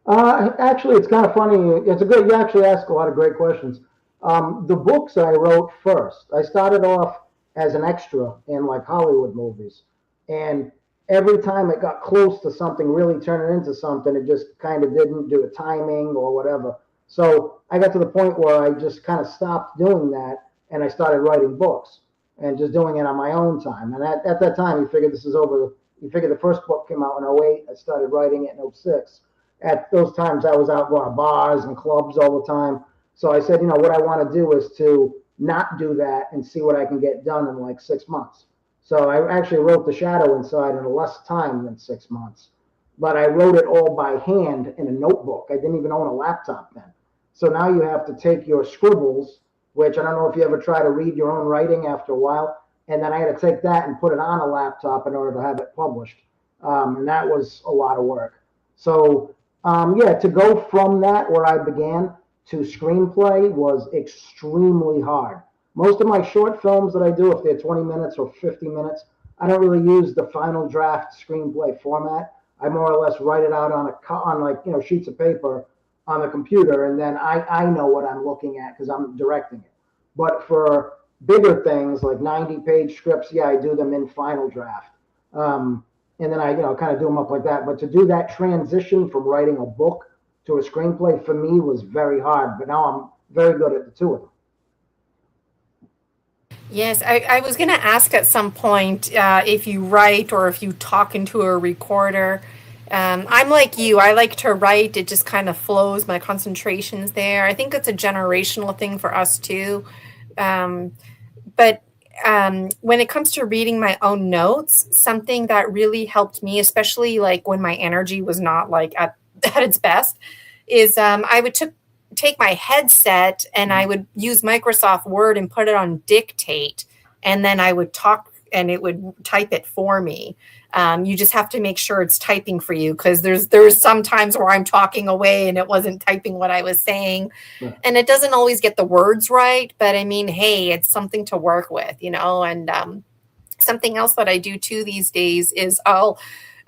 S4: Actually, it's kind of funny. You actually ask a lot of great questions. The books I wrote first. I started off as an extra in like Hollywood movies. And every time it got close to something really turning into something, it just kind of didn't do the timing or whatever. So I got to the point where I just kind of stopped doing that and I started writing books and just doing it on my own time. And at that time, you figure this is over. You figure the first book came out in 2008. I started writing it in 2006. At those times, I was out going to bars and clubs all the time. So I said, what I want to do is to not do that and see what I can get done in like 6 months. So I actually wrote The Shadow Inside in less time than 6 months. But I wrote it all by hand in a notebook. I didn't even own a laptop then. So now you have to take your scribbles, which I don't know if you ever try to read your own writing after a while. And then I had to take that and put it on a laptop in order to have it published. And that was a lot of work. So, to go from that where I began to screenplay was extremely hard. Most of my short films that I do, if they're 20 minutes or 50 minutes, I don't really use the final draft screenplay format. I more or less write it out on like, sheets of paper on the computer, and then I know what I'm looking at because I'm directing it. But for bigger things like 90-page scripts, yeah, I do them in final draft. And then I, kind of do them up like that. But to do that transition from writing a book to a screenplay for me was very hard. But now I'm very good at the two of them.
S3: Yes, I was going to ask at some point if you write or if you talk into a recorder. I'm like you. I like to write. It just kind of flows. My concentration's there. I think it's a generational thing for us too. But when it comes to reading my own notes, something that really helped me, especially like when my energy was not like at its best, is I would take my headset and I would use Microsoft Word and put it on dictate, and then I would talk and it would type it for me. You just have to make sure it's typing for you, because there's some times where I'm talking away and it wasn't typing what I was saying. Yeah. And it doesn't always get the words right, but I mean, hey, it's something to work with, and something else that I do too these days is I'll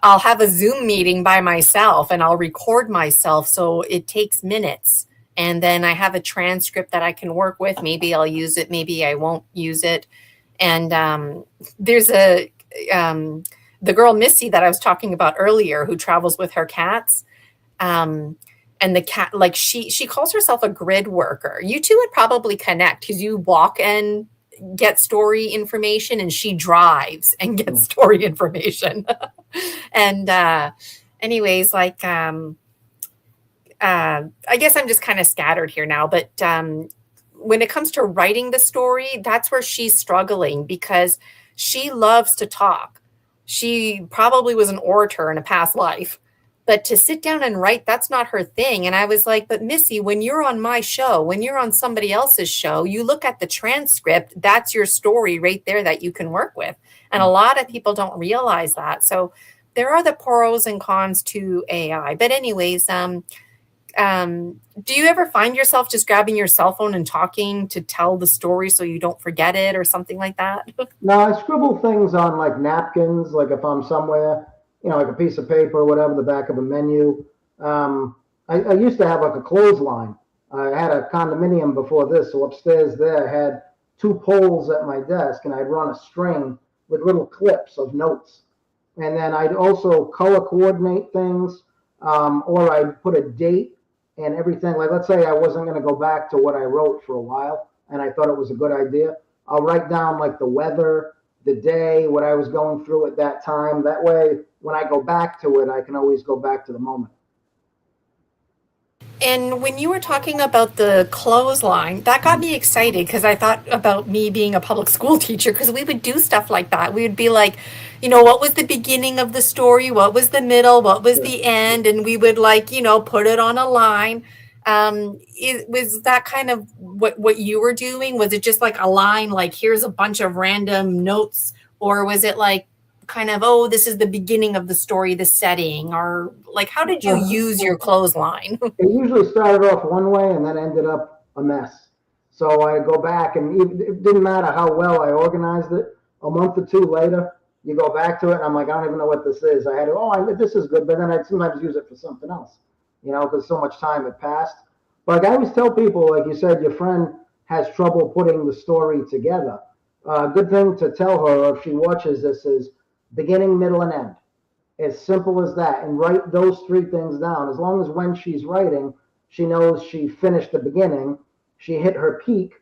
S3: have a Zoom meeting by myself and I'll record myself. So it takes minutes. And then I have a transcript that I can work with. Maybe I'll use it. Maybe I won't use it. And there's the girl Missy that I was talking about earlier, who travels with her cats. And the cat, like she calls herself a grid worker. You two would probably connect because you walk and get story information, and she drives and gets story information. And anyways, like I guess I'm just kind of scattered here now, but when it comes to writing the story, that's where she's struggling, because she loves to talk. She probably was an orator in a past life, but to sit down and write, that's not her thing. And I was like, but Missy, when you're on my show, when you're on somebody else's show, you look at the transcript, that's your story right there that you can work with. And a lot of people don't realize that. So there are the pros and cons to AI. But anyways, do you ever find yourself just grabbing your cell phone and talking to tell the story so you don't forget it or something like that?
S4: No, I scribble things on like napkins, like if I'm somewhere, like a piece of paper or whatever, the back of a menu. I used to have like a clothesline. I had a condominium before this, so upstairs there I had 2 poles at my desk, and I'd run a string with little clips of notes. And then I'd also color coordinate things, or I'd put a date and everything. Like, let's say I wasn't going to go back to what I wrote for a while and I thought it was a good idea. I'll write down like the weather, the day, what I was going through at that time. That way, when I go back to it, I can always go back to the moment.
S3: And when you were talking about the clothesline, that got me excited, because I thought about me being a public school teacher, because we would do stuff like that. We would be like, what was the beginning of the story? What was the middle? What was the end? And we would put it on a line. Was that kind of what you were doing? Was it just like a line, like here's a bunch of random notes? Or was it like kind of, oh, this is the beginning of the story, the setting? Or like, how did you use your clothesline?
S4: It usually started off one way and then ended up a mess. So I go back, and it didn't matter how well I organized it. A month or 2 later, you go back to it, and I'm like, I don't even know what this is. I had to, this is good, but then I'd sometimes use it for something else, because so much time had passed. But like I always tell people, like you said, your friend has trouble putting the story together. Good thing to tell her if she watches this is beginning, middle, and end. As simple as that. And write those 3 things down. As long as when she's writing, she knows she finished the beginning, she hit her peak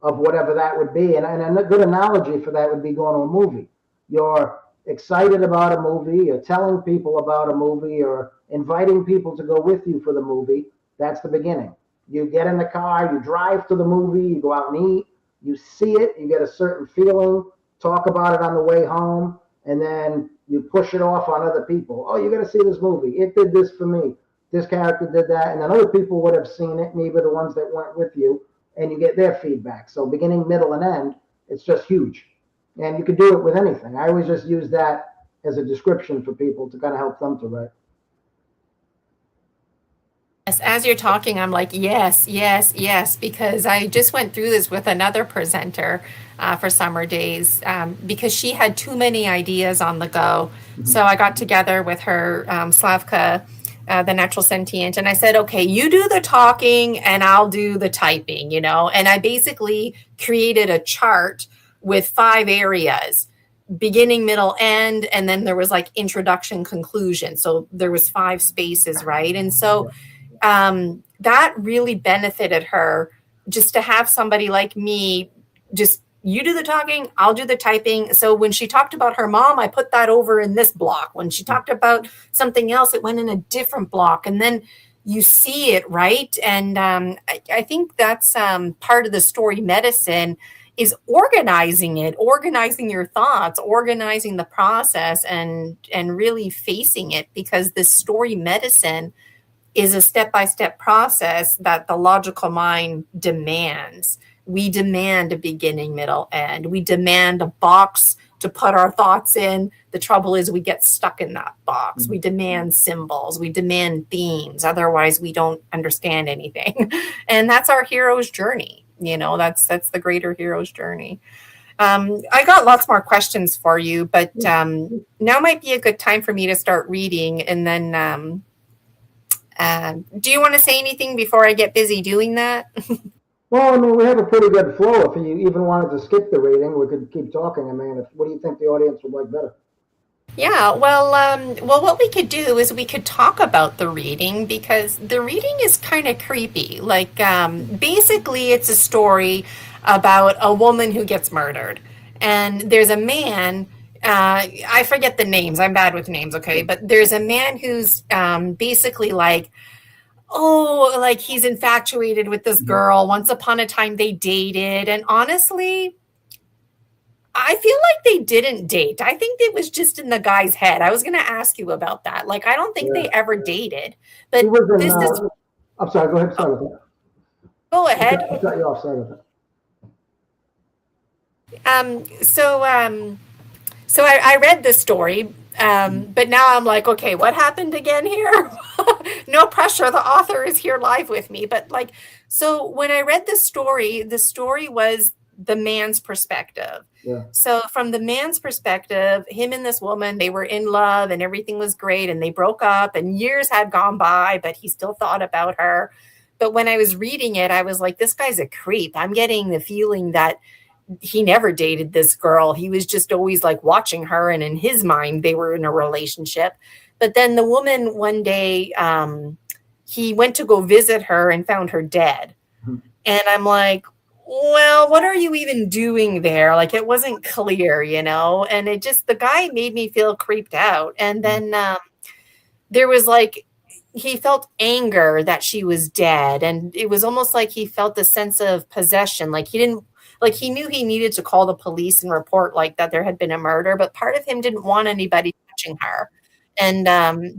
S4: of whatever that would be. And a good analogy for that would be going to a movie. You're excited about a movie, you're telling people about a movie, or inviting people to go with you for the movie. That's the beginning. You get in the car, you drive to the movie, you go out and eat, you see it, you get a certain feeling, talk about it on the way home, and then you push it off on other people. Oh, you got to see this movie. It did this for me. This character did that. And then other people would have seen it, maybe the ones that weren't with you, and you get their feedback. So beginning, middle, and end, it's just huge. And you can do it with anything. I always just use that as a description for people to kind of help them to write.
S3: As you're talking, I'm like, yes, yes, yes, because I just went through this with another presenter for summer days because she had too many ideas on the go. So I got together with her, Slavka, the natural sentient, and I said, okay, you do the talking and I'll do the typing, and I basically created a chart with 5 areas: beginning, middle, end, and then there was like introduction, conclusion. So there was 5 spaces, right? And so that really benefited her, just to have somebody like me, just you do the talking, I'll do the typing. So when she talked about her mom, I put that over in this block. When she talked about something else, it went in a different block. And then you see it, right? And I think that's part of the story medicine, is organizing it, organizing your thoughts, organizing the process, and really facing it, because this story medicine is a step-by-step process that the logical mind demands. We demand a beginning, middle, end. We demand a box to put our thoughts in. The trouble is we get stuck in that box. We demand symbols. We demand themes. Otherwise, we don't understand anything. And that's our hero's journey. That's the greater hero's journey. I got lots more questions for you, but now might be a good time for me to start reading. And then do you want to say anything before I get busy doing that?
S4: Well, I mean, we have a pretty good flow. If you even wanted to skip the reading, we could keep talking. I mean, what do you think the audience would like better?
S3: Yeah, well, what we could do is we could talk about the reading, because the reading is kind of creepy. Like, basically, it's a story about a woman who gets murdered, and there's a man. I forget the names. I'm bad with names, okay? But there's a man who's basically like, like he's infatuated with this girl. Once upon a time, they dated, and honestly, I feel like they didn't date. I think it was just in the guy's head. I was going to ask you about that. Like, I don't think they ever dated. But this is.
S4: I'm sorry. Go ahead. Sorry with that.
S3: Go ahead.
S4: I'll cut you off. Sorry with that.
S3: So I read this story, but now I'm like, okay, what happened again here? No pressure. The author is here live with me. But so when I read the story was the man's perspective.
S4: Yeah.
S3: So from the man's perspective, him and this woman, they were in love and everything was great, and they broke up and years had gone by, but he still thought about her. But when I was reading it, I was like, this guy's a creep. I'm getting the feeling that he never dated this girl. He was just always like watching her, and in his mind, they were in a relationship. But then the woman, one day, he went to go visit her and found her dead. Mm-hmm. And I'm like, well, what are you even doing there? Like, it wasn't clear, and it just, the guy made me feel creeped out. And then there was like, he felt anger that she was dead. And it was almost like he felt a sense of possession. Like he knew he needed to call the police and report like that there had been a murder, but part of him didn't want anybody touching her. And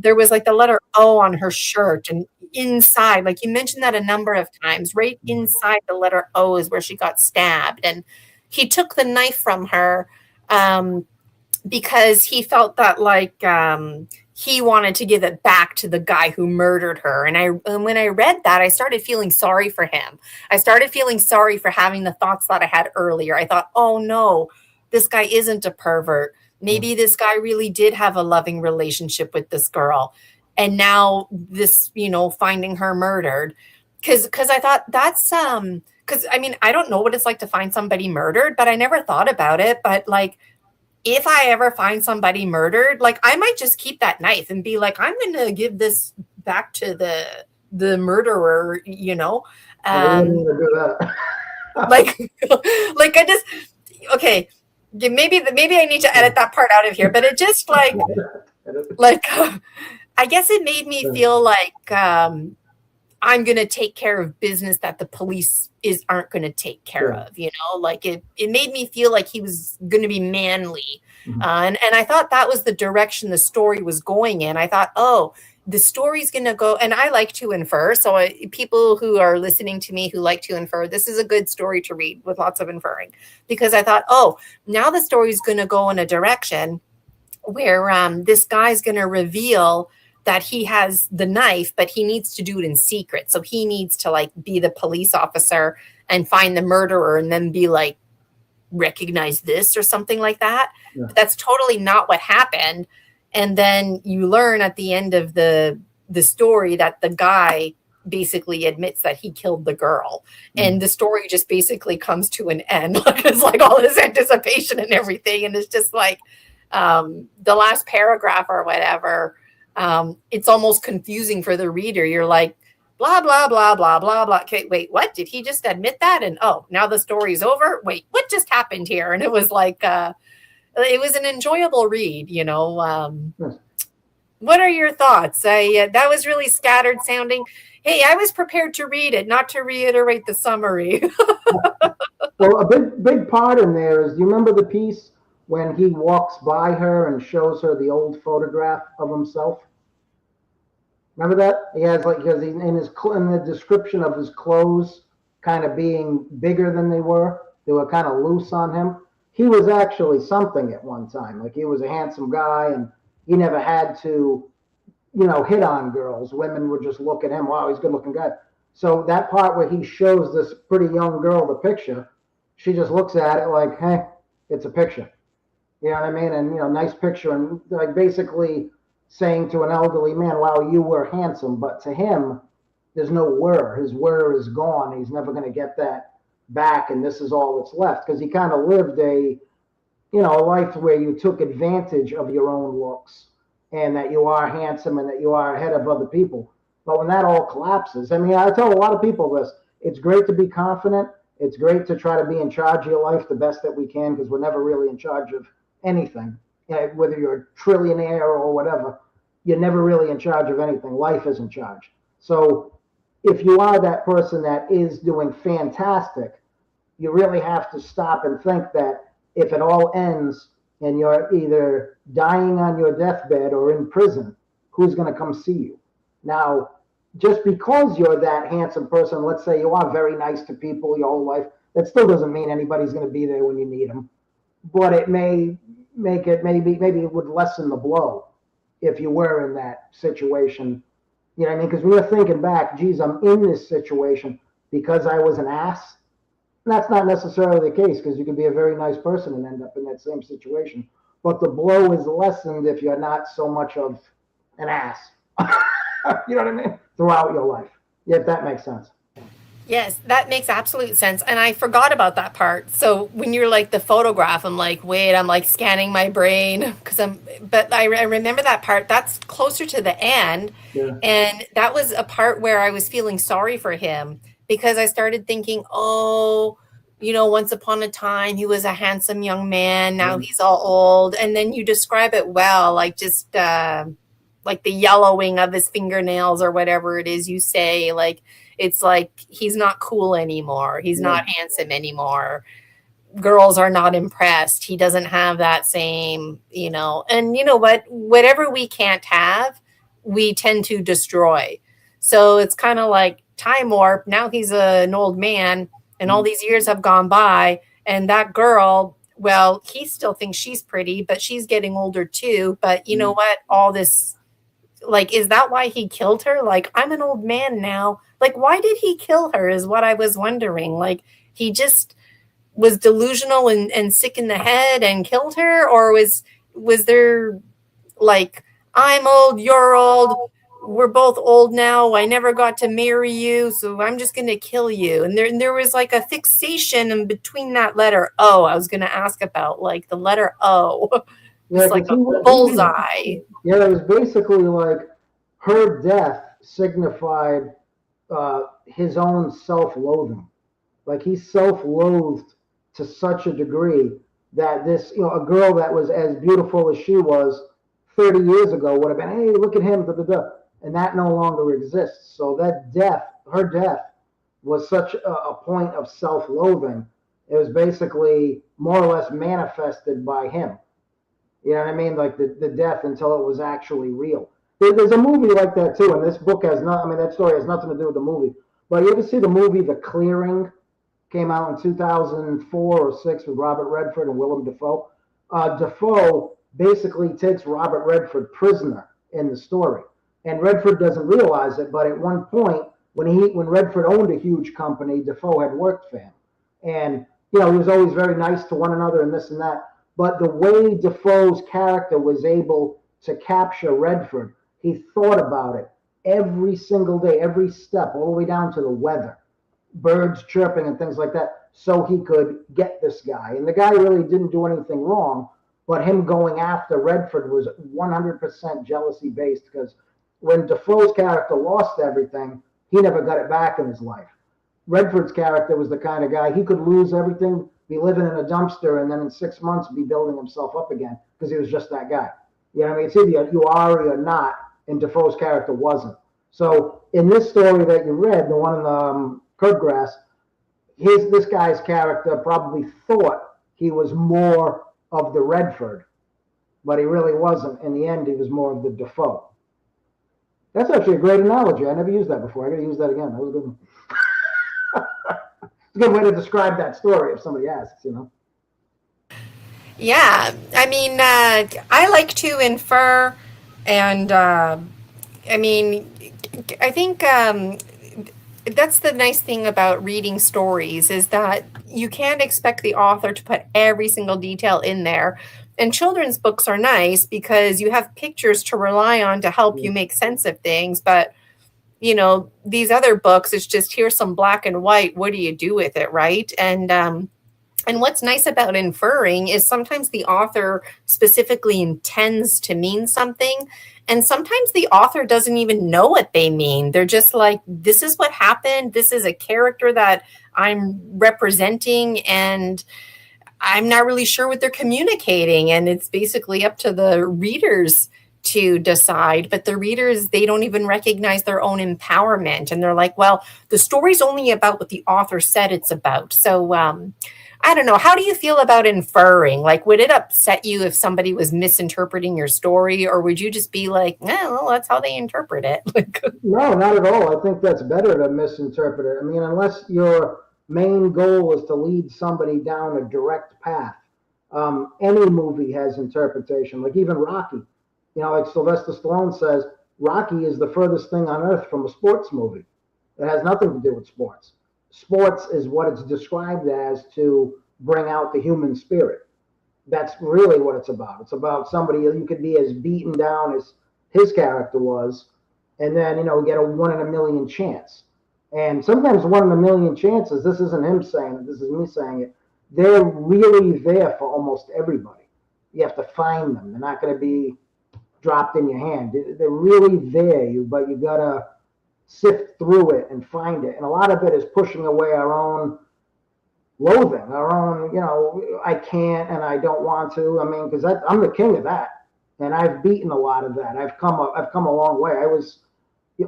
S3: there was like the letter O on her shirt, and inside, like you mentioned that a number of times, right inside the letter O is where she got stabbed. And he took the knife from her because he felt that he wanted to give it back to the guy who murdered her. And when I read that, I started feeling sorry for him. I started feeling sorry for having the thoughts that I had earlier. I thought, oh no, this guy isn't a pervert. Maybe this guy really did have a loving relationship with this girl. And now this, finding her murdered. Because I thought that's, because I mean, I don't know what it's like to find somebody murdered, but I never thought about it. But if I ever find somebody murdered, I might just keep that knife and be like, I'm going to give this back to the murderer,
S4: I wouldn't even do that.
S3: I just, okay, maybe I need to edit that part out of here, but it just I guess it made me feel like I'm going to take care of business that the police aren't going to take care of, it made me feel like he was going to be manly. Mm-hmm. And I thought that was the direction the story was going in. I thought, oh, the story's going to go, and I like to infer. So people who are listening to me who like to infer, this is a good story to read with lots of inferring, because I thought, oh, now the story's going to go in a direction where this guy's going to reveal that he has the knife, but he needs to do it in secret. So he needs to like be the police officer and find the murderer and then be like, recognize this or something like that.
S4: Yeah.
S3: But that's totally not what happened. And then you learn at the end of the story that the guy basically admits that he killed the girl. And the story just basically comes to an end. It's like all this anticipation and everything. And it's just like the last paragraph or whatever, it's almost confusing for the reader. You're like, blah, blah, blah, blah, blah, blah. Okay, wait, what? Did he just admit that? And oh, now the story's over? Wait, what just happened here? And it was like, it was an enjoyable read, you know. What are your thoughts? That was really scattered sounding. Hey, I was prepared to read it, not to reiterate the summary.
S4: Well, a big part in there is, you remember the piece when he walks by her and shows her the old photograph of himself? Remember that? He has, like, because he's in the description of his clothes kind of being bigger than they were kind of loose on him. He was actually something at one time. Like, he was a handsome guy, and he never had to, you know, hit on girls. Women would just look at him. Wow, he's a good looking guy. So that part where he shows this pretty young girl the picture, she just looks at it like, hey, it's a picture. You know what I mean? And, you know, nice picture. And like basically saying to an elderly man, wow, you were handsome. But to him, there's no were. His were is gone. He's never going to get that back. And this is all that's left. Because he kind of lived a life where you took advantage of your own looks and that you are handsome and that you are ahead of other people. But when that all collapses, I mean, I tell a lot of people this, it's great to be confident. It's great to try to be in charge of your life the best that we can, because we're never really in charge of anything. Whether you're a trillionaire or whatever, you're never really in charge of anything. Life is in charge. So if you are that person that is doing fantastic, you really have to stop and think that if it all ends and you're either dying on your deathbed or in prison, who's going to come see you? Now, just because you're that handsome person, let's say you are very nice to people your whole life, that still doesn't mean anybody's going to be there when you need them. But it may make it, maybe it would lessen the blow if you were in that situation. You know what I mean? Because we were thinking back, geez, I'm in this situation because I was an ass. And that's not necessarily the case, because you can be a very nice person and end up in that same situation. But the blow is lessened if you're not so much of an ass. You know what I mean? Throughout your life. Yeah, if that makes sense.
S3: Yes, that makes absolute sense. And I forgot about that part. So when you're like the photograph, I'm like, wait, I'm like scanning my brain but I remember that part. That's closer to the end.
S4: Yeah.
S3: And that was a part where I was feeling sorry for him, because I started thinking, oh, you know, once upon a time, he was a handsome young man. Now he's all old. And then you describe it well, like just like the yellowing of his fingernails or whatever it is you say. Like, it's like he's not cool anymore. He's not handsome anymore. Girls are not impressed. He doesn't have that same, you know. And you know what? Whatever we can't have, we tend to destroy. So it's kind of like time warp. Now he's an old man, and all these years have gone by. And that girl, well, he still thinks she's pretty, but she's getting older too. But you know what? All this, like, is that why he killed her? Like, I'm an old man now. Like, why did he kill her is what I was wondering. Like, he just was delusional and sick in the head and killed her? Or was there, like, I'm old, you're old, we're both old now, I never got to marry you, so I'm just going to kill you. And there was, like, a fixation in between that letter O. I was going to ask about, like, the letter O. It's like a bullseye.
S4: Yeah, it was basically like her death signified his own self-loathing. Like, he self-loathed to such a degree that this, you know, a girl that was as beautiful as she was 30 years ago would have been, hey, look at him, da, da, da. And that no longer exists. So that death, her death, was such a point of self-loathing. It was basically more or less manifested by him. You know what I mean? Like the death until it was actually real. There's a movie like that too, and this book has not, I mean, that story has nothing to do with the movie. But you ever see the movie The Clearing? Came out in 2004 or 6 with Robert Redford and Willem Dafoe. Dafoe basically takes Robert Redford prisoner in the story. And Redford doesn't realize it, but at one point, when Redford owned a huge company, Defoe had worked for him. And, he was always very nice to one another and this and that. But the way Defoe's character was able to capture Redford, he thought about it every single day, every step, all the way down to the weather, birds chirping and things like that, so he could get this guy. And the guy really didn't do anything wrong, but him going after Redford was 100% jealousy based, because when Defoe's character lost everything, he never got it back in his life. Redford's character was the kind of guy, he could lose everything, be living in a dumpster, and then in 6 months be building himself up again, because he was just that guy. You know what I mean? It's either you are or you're not, and Defoe's character wasn't. So in this story that you read, the one in the Curdgrass, this guy's character probably thought he was more of the Redford, but he really wasn't. In the end, he was more of the Defoe. That's actually a great analogy. I never used that before. I got to use that again. That was a good one. It's a good way to describe that story if somebody asks,
S3: Yeah, I mean, I like to infer, and I think that's the nice thing about reading stories, is that you can't expect the author to put every single detail in there. And children's books are nice because you have pictures to rely on to help you make sense of things. But, these other books, it's just, here's some black and white. What do you do with it, right? And what's nice about inferring is sometimes the author specifically intends to mean something. And sometimes the author doesn't even know what they mean. They're just like, this is what happened. This is a character that I'm representing, and I'm not really sure what they're communicating. And it's basically up to the readers to decide. But the readers, they don't even recognize their own empowerment. And they're like, well, the story's only about what the author said it's about. So, I don't know. How do you feel about inferring? Like, would it upset you if somebody was misinterpreting your story, or would you just be like, well, that's how they interpret it?
S4: No, not at all. I think that's better to misinterpret it. I mean, unless your main goal is to lead somebody down a direct path. Any movie has interpretation, like even Rocky. Like Sylvester Stallone says, Rocky is the furthest thing on earth from a sports movie. It has nothing to do with sports. Sports is what it's described as to bring out the human spirit. That's really what it's about. It's about somebody, you could be as beaten down as his character was, and then, get a 1 in a million chance. And sometimes 1 in a million chances, this isn't him saying it, this is me saying it, they're really there for almost everybody. You have to find them. They're not going to be dropped in your hand. They're really there, but you got to sift through it and find it. And a lot of it is pushing away our own loathing, our own, I can't and I don't want to. I mean, because I'm the king of that. And I've beaten a lot of that. I've come a long way. I was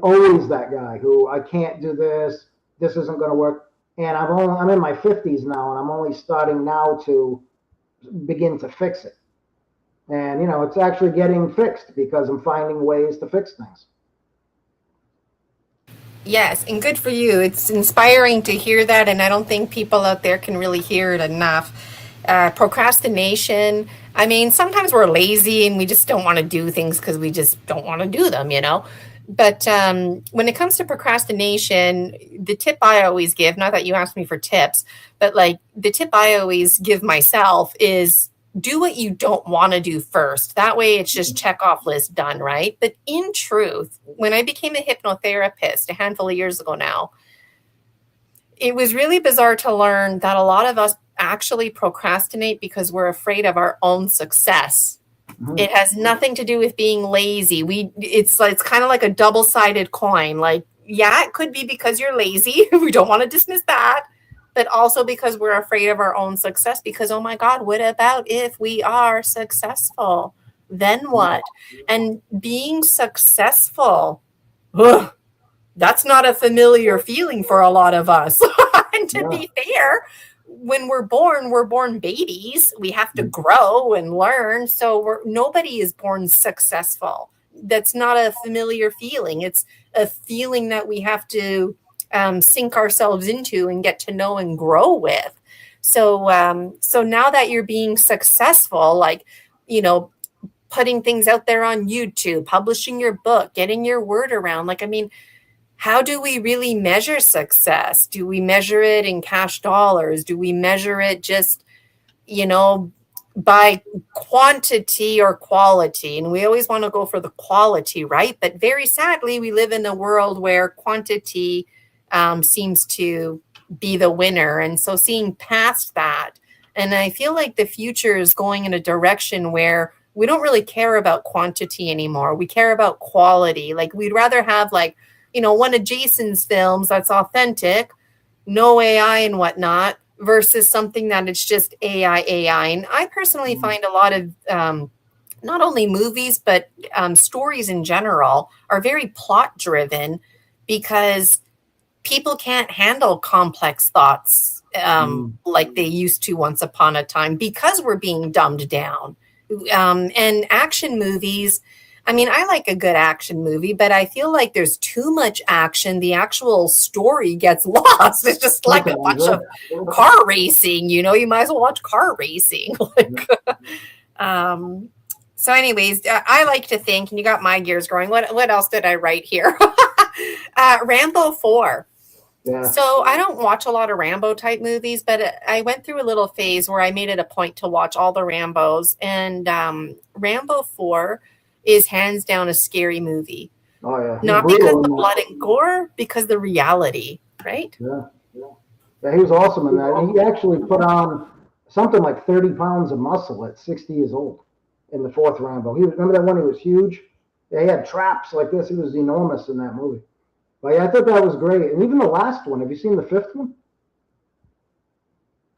S4: always that guy who, I can't do this. This isn't going to work. And I'm in my 50s now, and I'm only starting now to begin to fix it. And, it's actually getting fixed because I'm finding ways to fix things.
S3: Yes, and good for you. It's inspiring to hear that, and I don't think people out there can really hear it enough. Procrastination. I mean, sometimes we're lazy and we just don't want to do things because we just don't want to do them, But when it comes to procrastination, the tip I always give, not that you asked me for tips, but like the tip I always give myself is do what you don't want to do first. That way it's just check off list done, right? But in truth, when I became a hypnotherapist a handful of years ago now, it was really bizarre to learn that a lot of us actually procrastinate because we're afraid of our own success. Mm-hmm. It has nothing to do with being lazy. It's kind of like a double-sided coin. Like, yeah, it could be because you're lazy. We don't want to dismiss that. But also because we're afraid of our own success, because, oh my God, what about if we are successful? Then what? And being successful, that's not a familiar feeling for a lot of us. And to be fair, when we're born babies. We have to grow and learn. So nobody is born successful. That's not a familiar feeling. It's a feeling that we have to sink ourselves into and get to know and grow with. So now that you're being successful, putting things out there on YouTube, publishing your book, getting your word around. Like, I mean, how do we really measure success? Do we measure it in cash dollars? Do we measure it just, by quantity or quality? And we always want to go for the quality, right? But very sadly, we live in a world where quantity seems to be the winner. And so seeing past that, and I feel like the future is going in a direction where we don't really care about quantity anymore. We care about quality. Like, we'd rather have one of Jason's films that's authentic, no AI and whatnot, versus something that it's just AI. And I personally find a lot of not only movies, but stories in general are very plot driven, because people can't handle complex thoughts like they used to once upon a time, because we're being dumbed down. And action movies, I mean, I like a good action movie, but I feel like there's too much action. The actual story gets lost. It's just like a bunch of car racing, you might as well watch car racing. So anyways, I like to think, and you got my gears going. What else did I write here? Rambo 4. Yeah. So I don't watch a lot of Rambo type movies, but I went through a little phase where I made it a point to watch all the Rambos, and Rambo 4 is hands down a scary movie. Oh yeah. Not because of the blood and gore, because the reality, right?
S4: Yeah. He was awesome in that. And he actually put on something like 30 pounds of muscle at 60 years old in the 4th Rambo. Remember that one? He was huge. Yeah, he had traps like this. He was enormous in that movie. But yeah, I thought that was great. And even the last one. Have you seen the 5th one?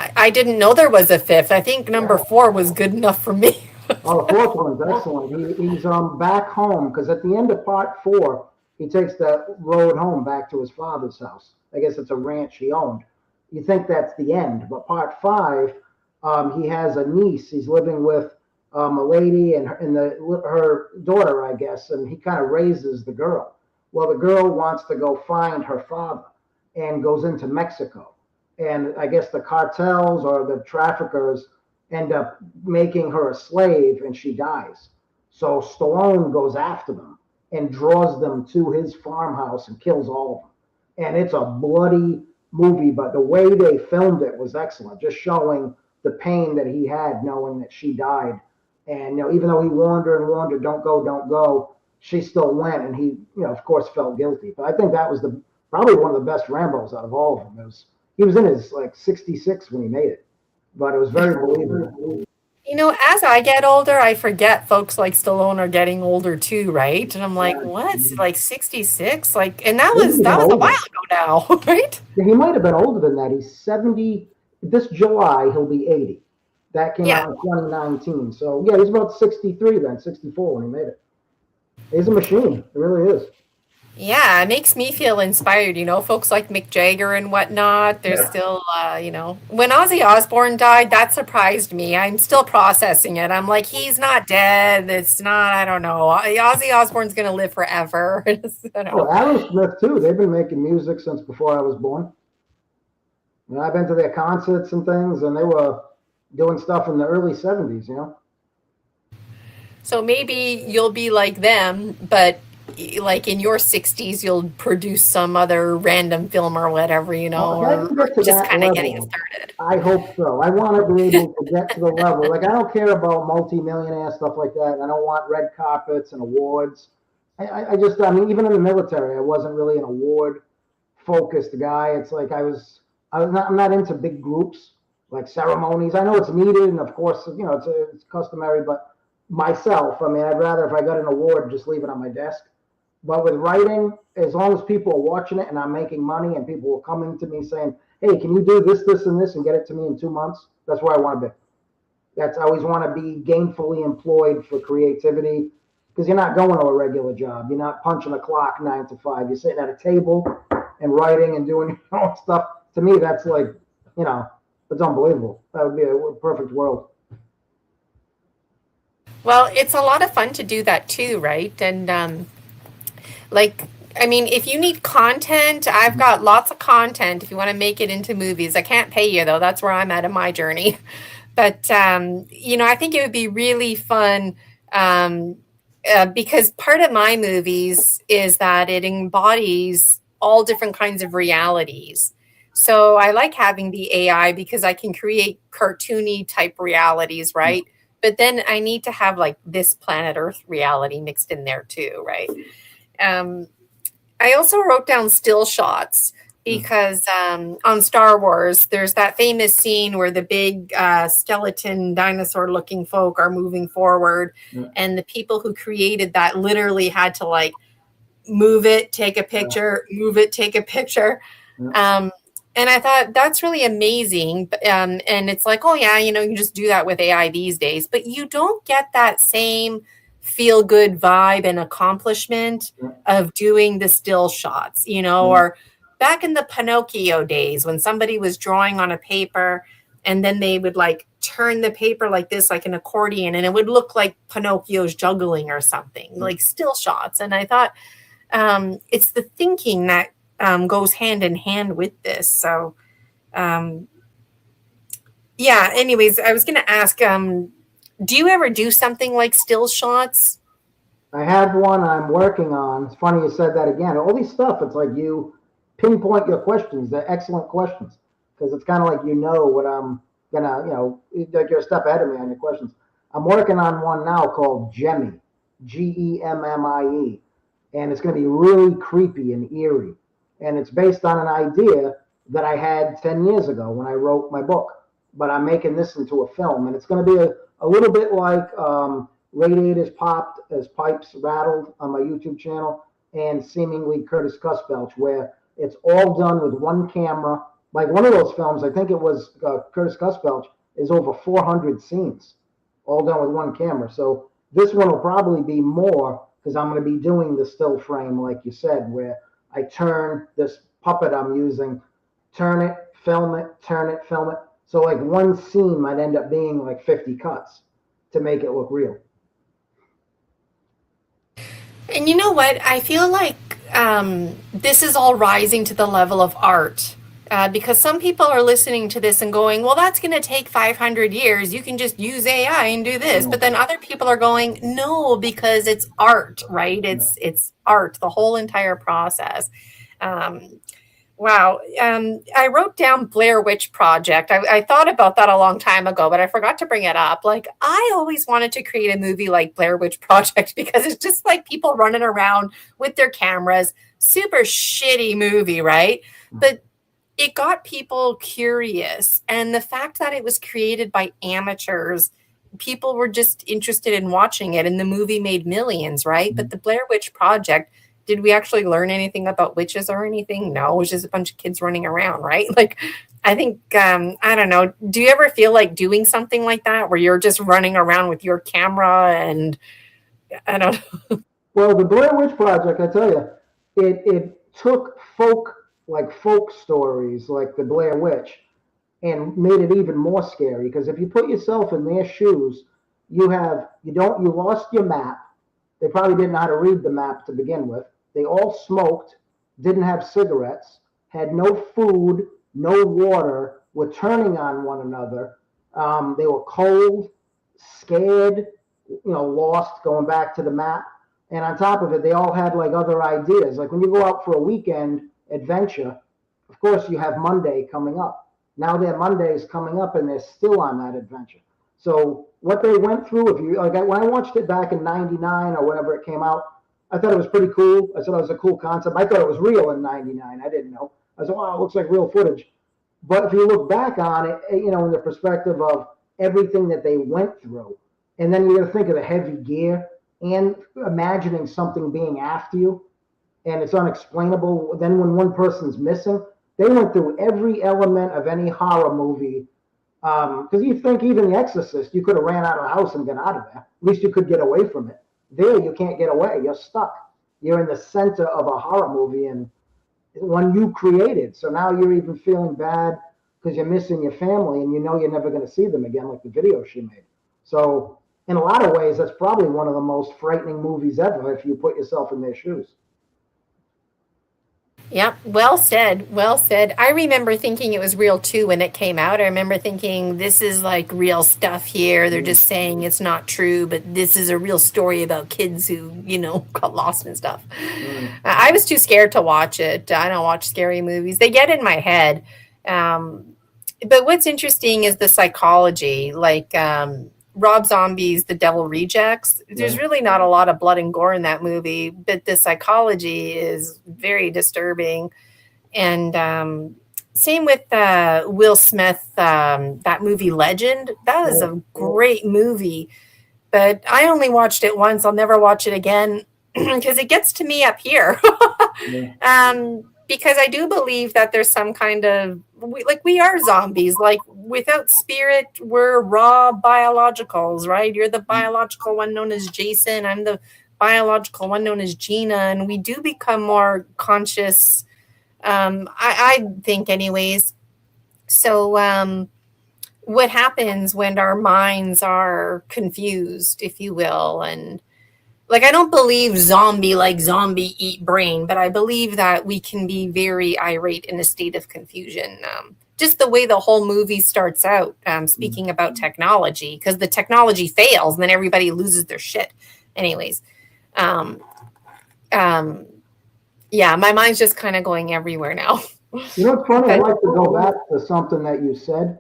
S3: I didn't know there was a 5th. I think number 4 was good enough for me.
S4: Oh, the 4th one's excellent. He's back home, because at the end of part 4, he takes the road home back to his father's house. I guess it's a ranch he owned. You think that's the end, but part 5, he has a niece. He's living with a lady and her daughter, I guess, and he kind of raises the girl. Well, the girl wants to go find her father and goes into Mexico. And I guess the cartels or the traffickers end up making her a slave, and she dies. So Stallone goes after them and draws them to his farmhouse and kills all of them. And it's a bloody movie, but the way they filmed it was excellent, just showing the pain that he had knowing that she died. And even though he warned her, don't go, she still went, and he, of course, felt guilty. But I think that was probably one of the best Rambos out of all of them. He was in his 66 when he made it, but it was very believable.
S3: As I get older, I forget folks like Stallone are getting older too, right? And I'm like, what? Like 66? And that was a while ago now, right?
S4: Yeah, he might have been older than that. He's 70. This July, he'll be 80. That came out in 2019. So, yeah, he's about 63 then, 64 when he made it. He's a machine. It really is.
S3: Yeah, it makes me feel inspired. Folks like Mick Jagger and whatnot. They're still, when Ozzy Osbourne died, that surprised me. I'm still processing it. I'm like, he's not dead. It's not, I don't know. Ozzy Osbourne's going to live forever.
S4: Aerosmith, too. They've been making music since before I was born. I've been to their concerts and things, and they were doing stuff in the early 70s,
S3: So maybe you'll be like them, but like in your 60s, you'll produce some other random film or whatever, or just kind of getting started.
S4: I hope so. I want to be able to get to the level. I don't care about multi-millionaire stuff like that. I don't want red carpets and awards. I mean, even in the military, I wasn't really an award-focused guy. It's like I'm not into big groups, like ceremonies. I know it's needed, and of course, it's customary, but myself, I mean, I'd rather if I got an award, just leave it on my desk. But with writing, as long as people are watching it and I'm making money and people are coming to me saying, hey, can you do this, this, and this and get it to me in 2 months? That's where I want to be. I always want to be gainfully employed for creativity, because you're not going to a regular job. You're not punching a clock 9 to 5. You're sitting at a table and writing and doing your own stuff. To me, that's it's unbelievable. That would be a perfect world.
S3: Well, it's a lot of fun to do that too, right? And if you need content, I've got lots of content if you want to make it into movies. I can't pay you, though. That's where I'm at in my journey. But, I think it would be really fun Um, because part of my movies is that it embodies all different kinds of realities. So I like having the AI because I can create cartoony type realities, right? But then I need to have like this planet Earth reality mixed in there too, right? I also wrote down still shots because on Star Wars, there's that famous scene where the big skeleton dinosaur looking folk are moving forward. And the people who created that literally had to like move it, take a picture, move it, take a picture. And I thought that's really amazing. And it's like, oh yeah, you just do that with AI these days, but you don't get that same feel good vibe and accomplishment of doing the still shots, or back in the Pinocchio days when somebody was drawing on a paper and then they would like turn the paper like this, like an accordion, and it would look like Pinocchio's juggling or something, like still shots. And I thought it's the thinking that goes hand in hand with this. So, yeah, anyways, I was going to ask, do you ever do something like still shots?
S4: I have one I'm working on. It's funny you said that again. All these stuff, it's like you pinpoint your questions. They're excellent questions because it's kind of like what I'm gonna, like you're a step ahead of me on your questions. I'm working on one now called Gemmy, Gemmie, and it's going to be really creepy and eerie. And it's based on an idea that I had 10 years ago when I wrote my book. But I'm making this into a film, and it's going to be a little bit like Radiators Popped as Pipes Rattled on my YouTube channel, and seemingly Curtis Cusbelch, where it's all done with one camera. Like one of those films, I think it was Curtis Cusbelch, is over 400 scenes, all done with one camera. So this one will probably be more because I'm going to be doing the still frame, like you said, where I turn this puppet I'm using, turn it, film it, turn it, film it. So like one scene might end up being like 50 cuts to make it look real.
S3: And you know what? I feel like this is all rising to the level of art. Because some people are listening to this and going, well, that's going to take 500 years. You can just use AI and do this. But then other people are going, no, because it's art, right? It's art, the whole entire process. Wow. I wrote down Blair Witch Project. I thought about that a long time ago, but I forgot to bring it up. Like, I always wanted to create a movie like Blair Witch Project because it's just like people running around with their cameras. Super shitty movie, right? But it got people curious. And the fact that it was created by amateurs, people were just interested in watching it. And the movie made millions, right? But the Blair Witch Project, did we actually learn anything about witches or anything? No, it was just a bunch of kids running around, right? Like, I think, I don't know. Do you ever feel like doing something like that where you're just running around with your camera and I don't know?
S4: Well, the Blair Witch Project, I tell you, it took folk stories like the Blair Witch and made it even more scary because if you put yourself in their shoes, you lost your map. They probably didn't know how to read the map to begin with. They all smoked, didn't have cigarettes, had no food, no water, were turning on one another. They were cold, scared, lost going back to the map. And on top of it, they all had like other ideas. Like when you go out for a weekend adventure, of course you have Monday coming up. Now their Monday is coming up and they're still on that adventure. So what they went through, when I watched it back in '99 or whenever it came out, I thought it was pretty cool. I thought it was a cool concept. I thought it was real in '99. I didn't know. I said, wow, it looks like real footage. But if you look back on it, in the perspective of everything that they went through, and then you got to think of the heavy gear and imagining something being after you, and it's unexplainable. Then when one person's missing, they went through every element of any horror movie. Because you think even The Exorcist, you could have ran out of the house and got out of there. At least you could get away from it. There, you can't get away. You're stuck. You're in the center of a horror movie and one you created. So now you're even feeling bad because you're missing your family and you're never going to see them again, like the video she made. So in a lot of ways, that's probably one of the most frightening movies ever if you put yourself in their shoes.
S3: Yep, well said. Well said. I remember thinking it was real too when it came out. I remember thinking this is like real stuff here. They're
S4: Mm,
S3: just saying it's not true, but this is a real story about kids who, got lost and stuff.
S4: mm,
S3: I was too scared to watch it. I don't watch scary movies. They get in my head. Um, but what's interesting is the psychology. Like Rob Zombie's The Devil Rejects. There's
S4: yeah.
S3: really not a lot of blood and gore in that movie, but the psychology is very disturbing. And same with Will Smith, that movie Legend. That was
S4: Yeah.
S3: a great movie, but I only watched it once. I'll never watch it again because it gets to me up here.
S4: Yeah.
S3: Because I do believe that there's some kind of we are zombies. Like without spirit, we're raw biologicals, right? You're the biological one known as Jason. I'm the biological one known as Gina, and we do become more conscious. I think, anyways. So, what happens when our minds are confused, if you will, and like I don't believe zombie like zombie eat brain, but I believe that we can be very irate in a state of confusion. Just the way the whole movie starts out,
S4: Mm.
S3: speaking about technology, because the technology fails and then everybody loses their shit. Anyways, um, um, yeah, my mind's just kind of going everywhere now.
S4: You know, it's funny. I'd
S3: But
S4: like to go back to something that you said.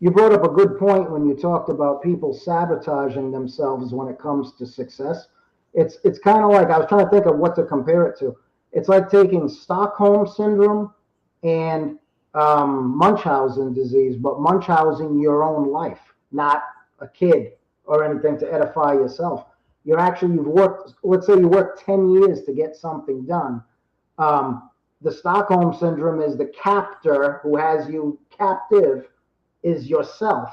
S4: You brought up a good point when you talked about people sabotaging themselves when it comes to success. It's kind of like I was trying to think of what to compare it to. It's like taking Stockholm syndrome and Munchausen disease, but Munchausen your own life, not a kid or anything to edify yourself. You've worked. Let's say you worked 10 years to get something done. Um, the Stockholm syndrome is the captor who has you captive is yourself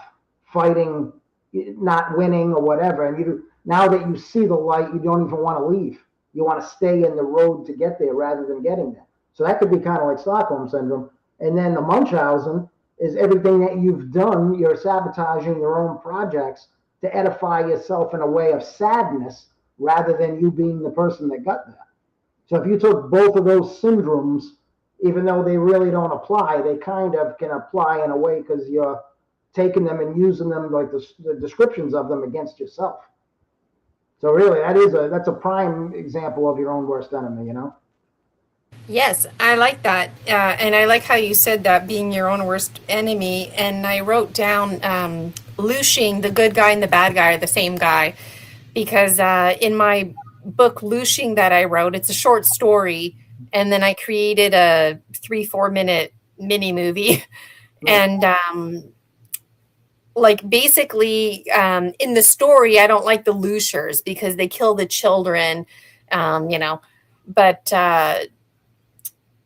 S4: fighting, not winning or whatever. And now that you see the light, you don't even want to leave. You want to stay in the road to get there rather than getting there. So that could be kind of like Stockholm syndrome. And then the Munchausen is everything that you've done. You're sabotaging your own projects to edify yourself in a way of sadness rather than you being the person that got there. So if you took both of those syndromes, even though they really don't apply, they kind of can apply in a way because you're taking them and using them like the descriptions of them against yourself. So really, that's a prime example of your own worst enemy. You know?
S3: yes, I like that. And I like how you said that being your own worst enemy. And I wrote down Lushing, the good guy and the bad guy are the same guy. Because in my book, Lushing, that I wrote, it's a short story. And then I created a 3-4 minute mini movie. And like basically in the story, I don't like the Lushers because they kill the children, but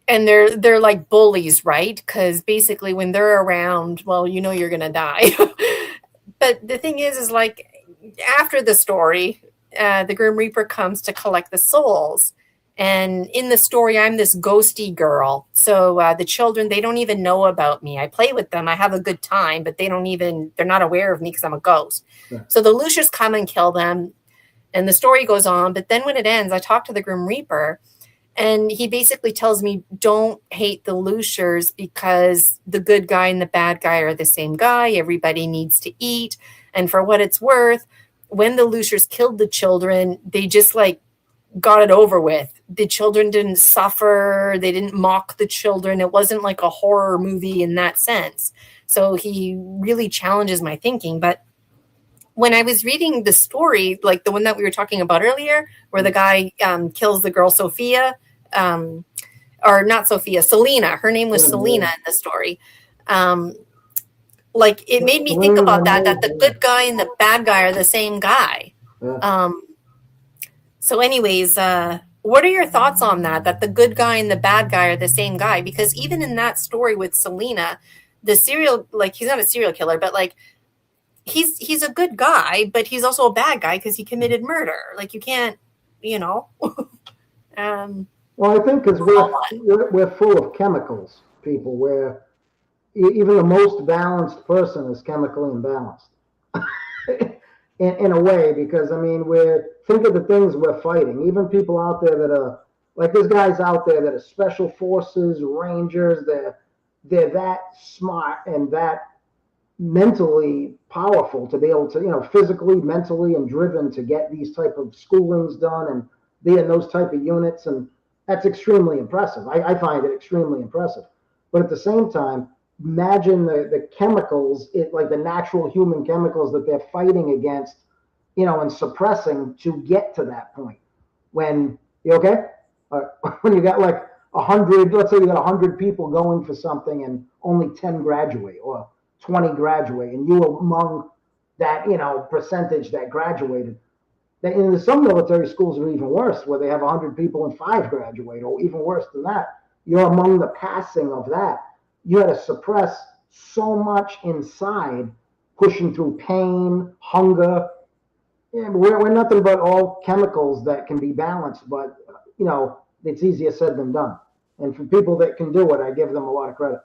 S3: and they're like bullies, right? Because basically when they're around, well, you're gonna die. But the thing is like after the story, the Grim Reaper comes to collect the souls. And in the story, I'm this ghosty girl. So the children, they don't even know about me. I play with them. I have a good time, but they're not aware of me because I'm a ghost.
S4: Yeah.
S3: So the Lucius come and kill them. And the story goes on. But then when it ends, I talk to the Grim Reaper. And he basically tells me, don't hate the Luciers because the good guy and the bad guy are the same guy. Everybody needs to eat. And for what it's worth, when the Luciers killed the children, they just like got it over with. The children didn't suffer. They didn't mock the children. It wasn't like a horror movie in that sense. So he really challenges my thinking. But when I was reading the story, like the one that we were talking about earlier, where the guy kills the girl Sophia, or not Sophia, Selena. Her name was Selena in the story. Like it made me think about that the good guy and the bad guy are the same guy.
S4: Yeah.
S3: So anyways, what are your thoughts on that the good guy and the bad guy are the same guy? Because even in that story with Selena, he's not a serial killer, but like he's a good guy, but he's also a bad guy because he committed murder. Like you can't,
S4: Well, I think because we're full of chemicals, people. Where even the most balanced person is chemically imbalanced. in a way, because I mean, think of the things we're fighting. Even people out there that are Like there's guys out there that are special forces, rangers, they're that smart and that mentally powerful to be able to, physically, mentally, and driven to get these type of schoolings done and be in those type of units. And that's extremely impressive. I find it extremely impressive. But at the same time, imagine the chemicals, like the natural human chemicals that they're fighting against, and suppressing to get to that point. When you okay? When you got like 100, let's say you got 100 people going for something and only 10 graduate or 20 graduate, and you were among that, percentage that graduated. In some military schools are even worse, where they have 100 people and 5 graduate, or even worse than that. You're among the passing of that. You had to suppress so much inside, pushing through pain, hunger. Yeah, we're nothing but all chemicals that can be balanced, but it's easier said than done. And for people that can do it, I give them a lot of credit.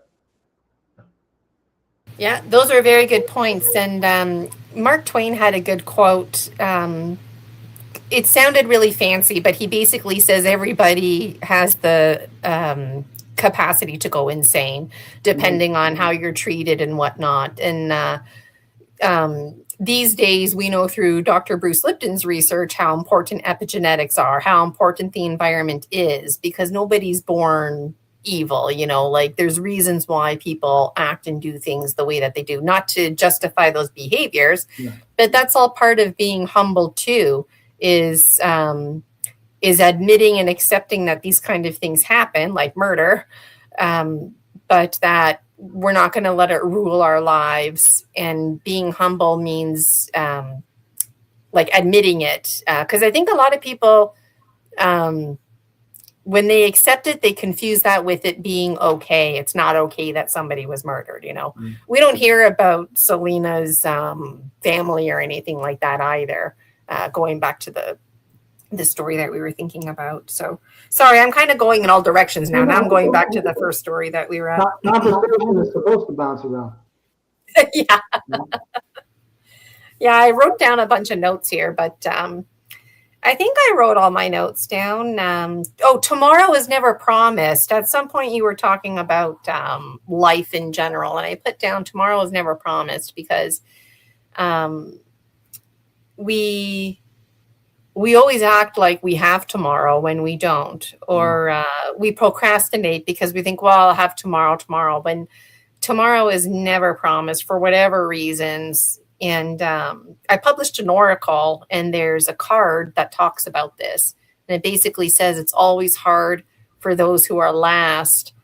S3: Yeah, those are very good points. And Mark Twain had a good quote. It sounded really fancy, but he basically says everybody has the capacity to go insane, depending on how you're treated and whatnot. And these days, we know through Dr. Bruce Lipton's research how important epigenetics are, how important the environment is, because nobody's born evil, like there's reasons why people act and do things the way that they do, not to justify those behaviors, but that's all part of being humble too, is admitting and accepting that these kind of things happen, like murder, but that we're not going to let it rule our lives. And being humble means like admitting it, because I think a lot of people, when they accept it, they confuse that with it being okay. It's not okay that somebody was murdered. We don't hear about Selena's family or anything like that either, going back to the story that we were thinking about. So sorry, I'm kind of going in all directions now. Now I'm going back to the first story that we were at.
S4: Conversation is supposed to bounce around.
S3: Yeah. Yeah, I wrote down a bunch of notes here, but I think I wrote all my notes down. Tomorrow is never promised. At some point you were talking about life in general, and I put down tomorrow is never promised because we always act like we have tomorrow when we don't, or we procrastinate because we think, well, I'll have tomorrow, when tomorrow is never promised for whatever reasons. And I published an oracle, and there's a card that talks about this. And it basically says it's always hard for those who are last.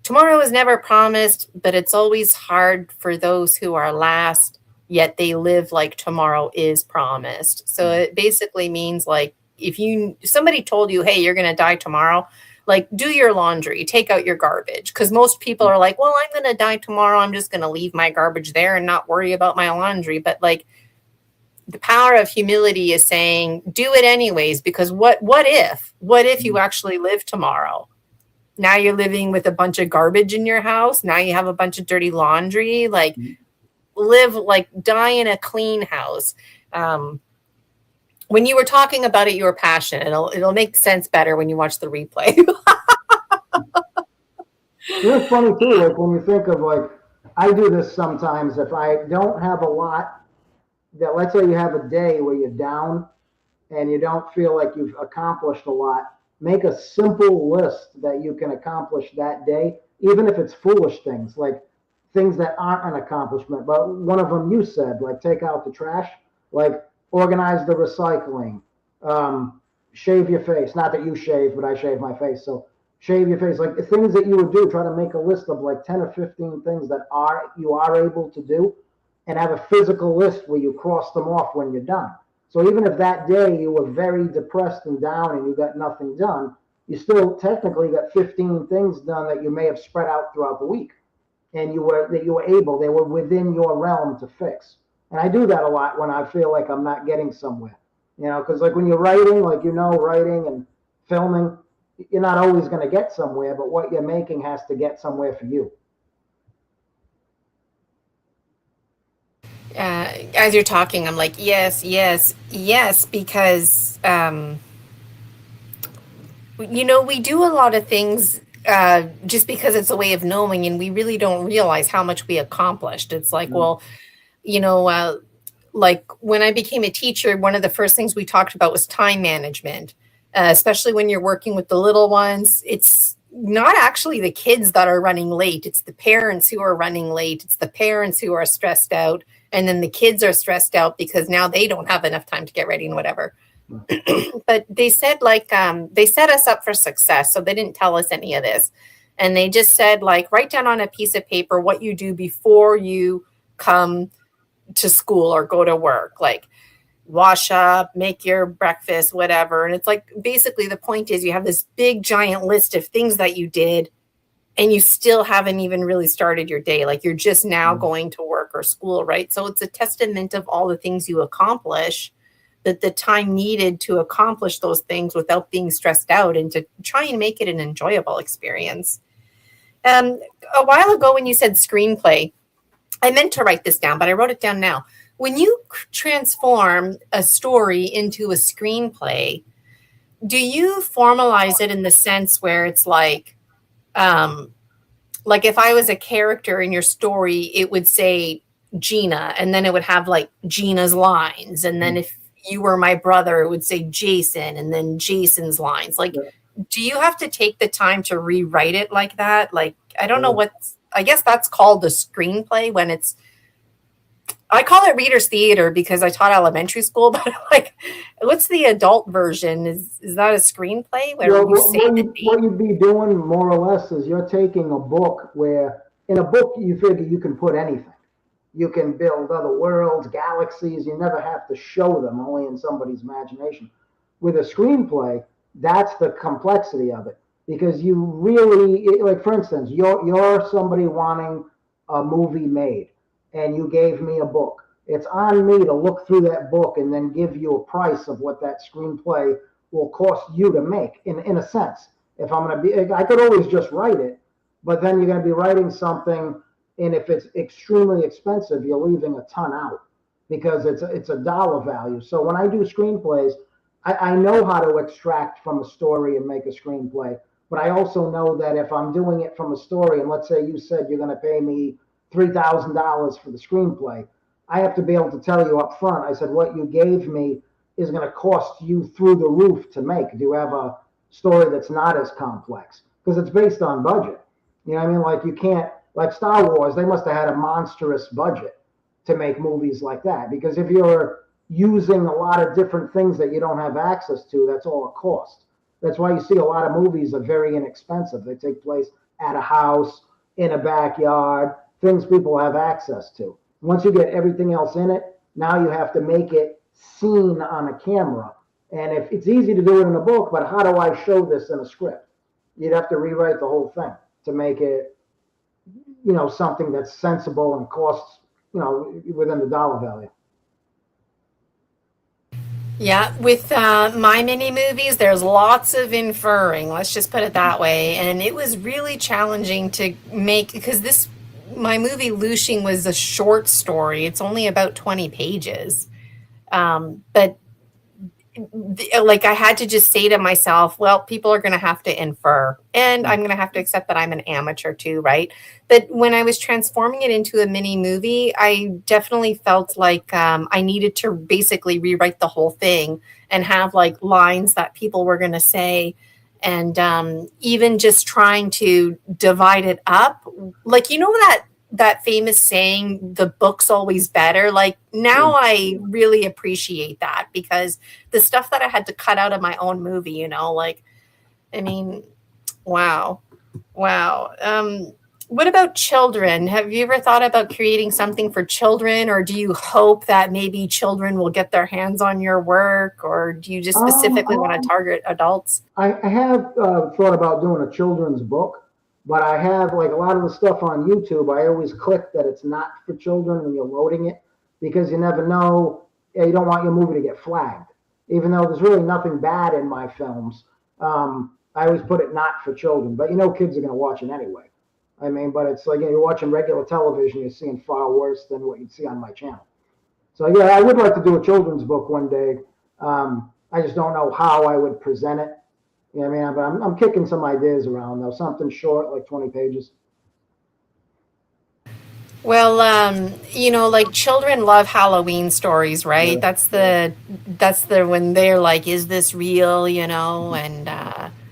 S3: Tomorrow is never promised, but it's always hard for those who are last, yet they live like tomorrow is promised. So it basically means like if somebody told you, hey, you're going to die tomorrow, like do your laundry, take out your garbage. Because most people are like, well, I'm going to die tomorrow. I'm just going to leave my garbage there and not worry about my laundry. But like the power of humility is saying, do it anyways, because what if you actually live tomorrow? Now you're living with a bunch of garbage in your house. Now you have a bunch of dirty laundry. Like die in a clean house. When you were talking about it, you were passionate. It'll make sense better when you watch the replay.
S4: It's funny too, like when you think of like, I do this sometimes if I don't have a lot, that let's say you have a day where you're down and you don't feel like you've accomplished a lot, make a simple list that you can accomplish that day, even if it's foolish things, like things that aren't an accomplishment. But one of them you said, like take out the trash, like organize the recycling, shave your face. Not that you shave, but I shave my face. So shave your face, like things that you would do, try to make a list of like 10 or 15 things that you are able to do, and have a physical list where you cross them off when you're done. So even if that day you were very depressed and down and you got nothing done, you still technically got 15 things done that you may have spread out throughout the week. And they were within your realm to fix. And I do that a lot when I feel like I'm not getting somewhere, because like when you're writing, like, writing and filming, you're not always going to get somewhere, but what you're making has to get somewhere for you.
S3: As you're talking, I'm like, yes, yes, yes, because, we do a lot of things just because it's a way of knowing, and we really don't realize how much we accomplished. It's like, well, you know, like when I became a teacher, one of the first things we talked about was time management, especially when you're working with the little ones. It's not actually the kids that are running late. It's the parents who are running late. It's the parents who are stressed out. And then the kids are stressed out because now they don't have enough time to get ready and whatever. But they said they set us up for success. So they didn't tell us any of this. And they just said, like, write down on a piece of paper what you do before you come to school or go to work, like wash up, make your breakfast, whatever. And it's like, basically the point is you have this big giant list of things that you did and you still haven't even really started your day. Like you're just now going to work or school, right? So it's a testament of all the things you accomplish, that the time needed to accomplish those things without being stressed out and to try and make it an enjoyable experience. A while ago when you said screenplay, I meant to write this down, but I wrote it down now. When you transform a story into a screenplay, do you formalize it in the sense where it's like if I was a character in your story, it would say Gina, and then it would have like Gina's lines. And then if you were my brother, it would say Jason, and then Jason's lines. Like, do you have to take the time to rewrite it like that? Like, I don't know I guess that's called a screenplay when I call it reader's theater because I taught elementary school, but like, what's the adult version? Is that a screenplay where
S4: what you'd be doing more or less is you're taking a book where in a book you figure you can put anything. You can build other worlds, galaxies. You never have to show them, only in somebody's imagination. With a screenplay, that's the complexity of it. Because you really, like for instance, you're somebody wanting a movie made and you gave me a book. It's on me to look through that book and then give you a price of what that screenplay will cost you to make, in a sense. If I'm going to be, I could always just write it, but then you're going to be writing something, and if it's extremely expensive, you're leaving a ton out because it's a dollar value. So when I do screenplays, I know how to extract from a story and make a screenplay. But I also know that if I'm doing it from a story, and let's say you said you're going to pay me $3,000 for the screenplay, I have to be able to tell you up front. I said, what you gave me is going to cost you through the roof to make. Do you have a story that's not as complex? Because it's based on budget. You know what I mean? Like you can't, like Star Wars, they must have had a monstrous budget to make movies like that. Because if you're using a lot of different things that you don't have access to, that's all a cost. That's why you see a lot of movies are very inexpensive. They take place at a house, in a backyard, things people have access to. Once you get everything else in it, now you have to make it seen on a camera. And if it's easy to do it in a book, but how do I show this in a script? You'd have to rewrite the whole thing to make it, something that's sensible and costs, within the dollar value.
S3: Yeah, with my mini movies, there's lots of inferring. Let's just put it that way. And it was really challenging to make because my movie Lushing was a short story. It's only about 20 pages. But I had to just say to myself, well, people are going to have to infer, and I'm going to have to accept that I'm an amateur too, right? But when I was transforming it into a mini movie, I definitely felt like I needed to basically rewrite the whole thing and have like lines that people were going to say. And even just trying to divide it up, like, that famous saying, the book's always better. Like now I really appreciate that because the stuff that I had to cut out of my own movie, wow. What about children? Have you ever thought about creating something for children, or do you hope that maybe children will get their hands on your work, or do you just specifically want to target adults?
S4: I have thought about doing a children's book. But I have, like a lot of the stuff on YouTube, I always click that it's not for children when you're loading it because you never know. You don't want your movie to get flagged. Even though there's really nothing bad in my films, I always put it not for children. But kids are going to watch it anyway. But it's like you're watching regular television, you're seeing far worse than what you'd see on my channel. So yeah, I would like to do a children's book one day. I just don't know how I would present it. You know what I mean? But I'm kicking some ideas around though. Something short, like 20 pages.
S3: Well, like children love Halloween stories, right?
S4: Yeah.
S3: That's the when they're like, is this real, And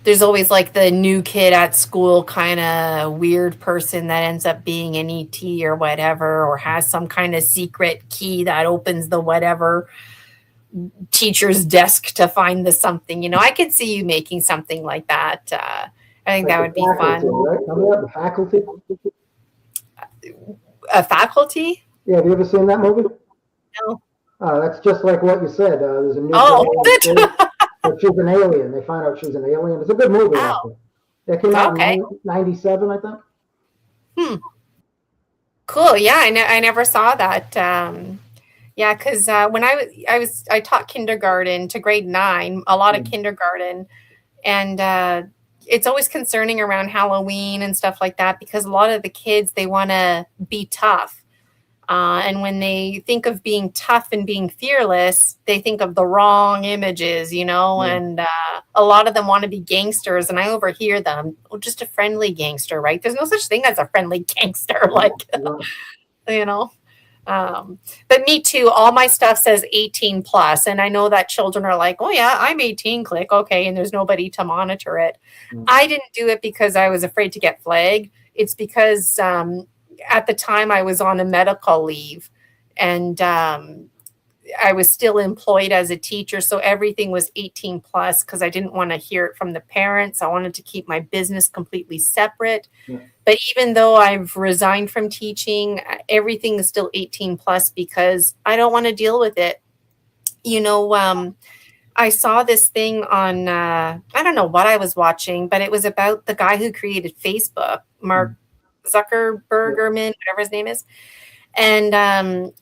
S3: there's always like the new kid at school kind of weird person that ends up being an ET or whatever, or has some kind of secret key that opens the whatever teacher's desk to find the something. I could see you making something like that. I think
S4: Like
S3: that
S4: the
S3: would be
S4: faculty,
S3: fun.
S4: right? Remember that, the faculty?
S3: A faculty?
S4: Yeah, have you ever seen that movie?
S3: No.
S4: That's just like what you said. There's a new
S3: Oh,
S4: girl in school, but she's an alien. They find out she's an alien. It's a good movie,
S3: wow.
S4: actually. That came out
S3: Okay.
S4: in 97, I think.
S3: Cool. Yeah, I never saw that. Yeah, because when I taught kindergarten to grade 9, a lot of kindergarten, and it's always concerning around Halloween and stuff like that because a lot of the kids, they want to be tough. And when they think of being tough and being fearless, they think of the wrong images, and a lot of them want to be gangsters. And I overhear them, just a friendly gangster, right? There's no such thing as a friendly gangster, you know. But me too, all my stuff says 18 plus. And I know that children are like, oh yeah, I'm 18, click. Okay. And there's nobody to monitor it. I didn't do it because I was afraid to get flagged. It's because, at the time I was on a medical leave and, I was still employed as a teacher. So everything was 18 plus because I didn't want to hear it from the parents. I wanted to keep my business completely separate. Yeah. But even though I've resigned from teaching, everything is still 18 plus because I don't want to deal with it. I saw this thing on, I don't know what I was watching, but it was about the guy who created Facebook, Mark Zuckerberg, whatever his name is. And,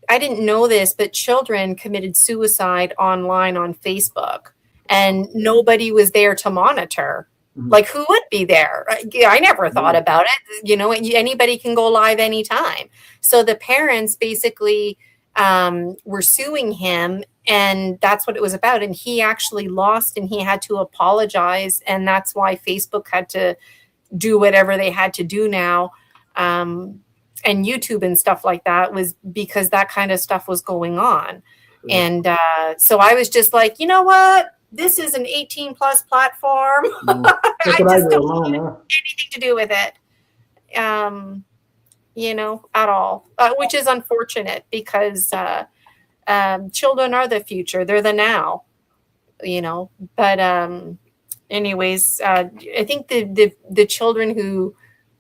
S3: I didn't know this, but children committed suicide online on Facebook and nobody was there to monitor. Like, who would be there? I never thought about it. Anybody can go live anytime. So the parents basically were suing him, and that's what it was about. And he actually lost and he had to apologize. And that's why Facebook had to do whatever they had to do now. And YouTube and stuff like that was because that kind of stuff was going on. And so I was just like, you know what? This is an 18 plus platform. I just don't want anything to do with it, at all, which is unfortunate because children are the future. They're the now, But anyways, I think the children who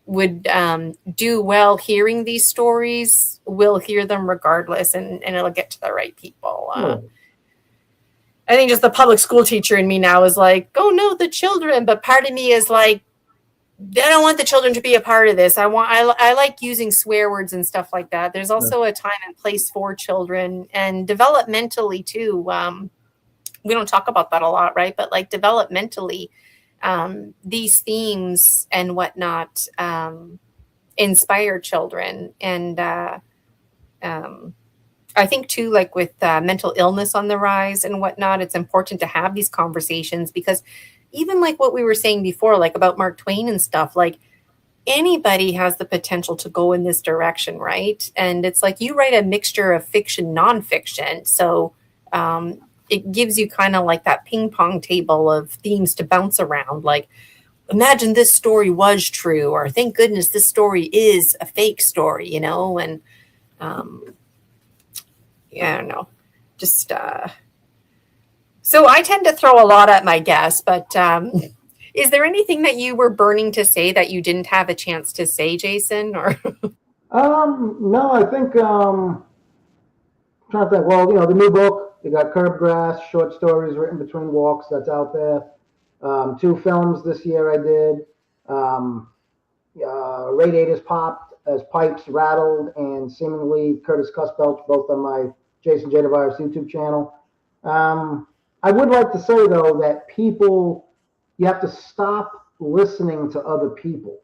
S3: would do well hearing these stories will hear them regardless, and it'll get to the right people. I think just the public school teacher in me now is like, oh no, the children, but part of me is like, I don't want the children to be a part of this. I like using swear words and stuff like that. There's also a time and place for children, and developmentally too. We don't talk about that a lot, right? But like developmentally, these themes and whatnot inspire children. And I think too, like with mental illness on the rise and whatnot, it's important to have these conversations because even like what we were saying before, like about Mark Twain and stuff, like anybody has the potential to go in this direction, right? And it's like you write a mixture of fiction, nonfiction. So it gives you kind of like that ping pong table of themes to bounce around. Like, imagine this story was true, or thank goodness this story is a fake story, and yeah, I don't know. Just so I tend to throw a lot at my guests, but is there anything that you were burning to say that you didn't have a chance to say, Jason? Or
S4: no, I think I'm trying to think. Well, the new book. You got Curb Grass, short stories written between walks, that's out there. 2 films this year I did. Radiators popped as pipes rattled, and seemingly Curtis Cussbelch, both on my Jason J Tavares YouTube channel. I would like to say though that you have to stop listening to other people,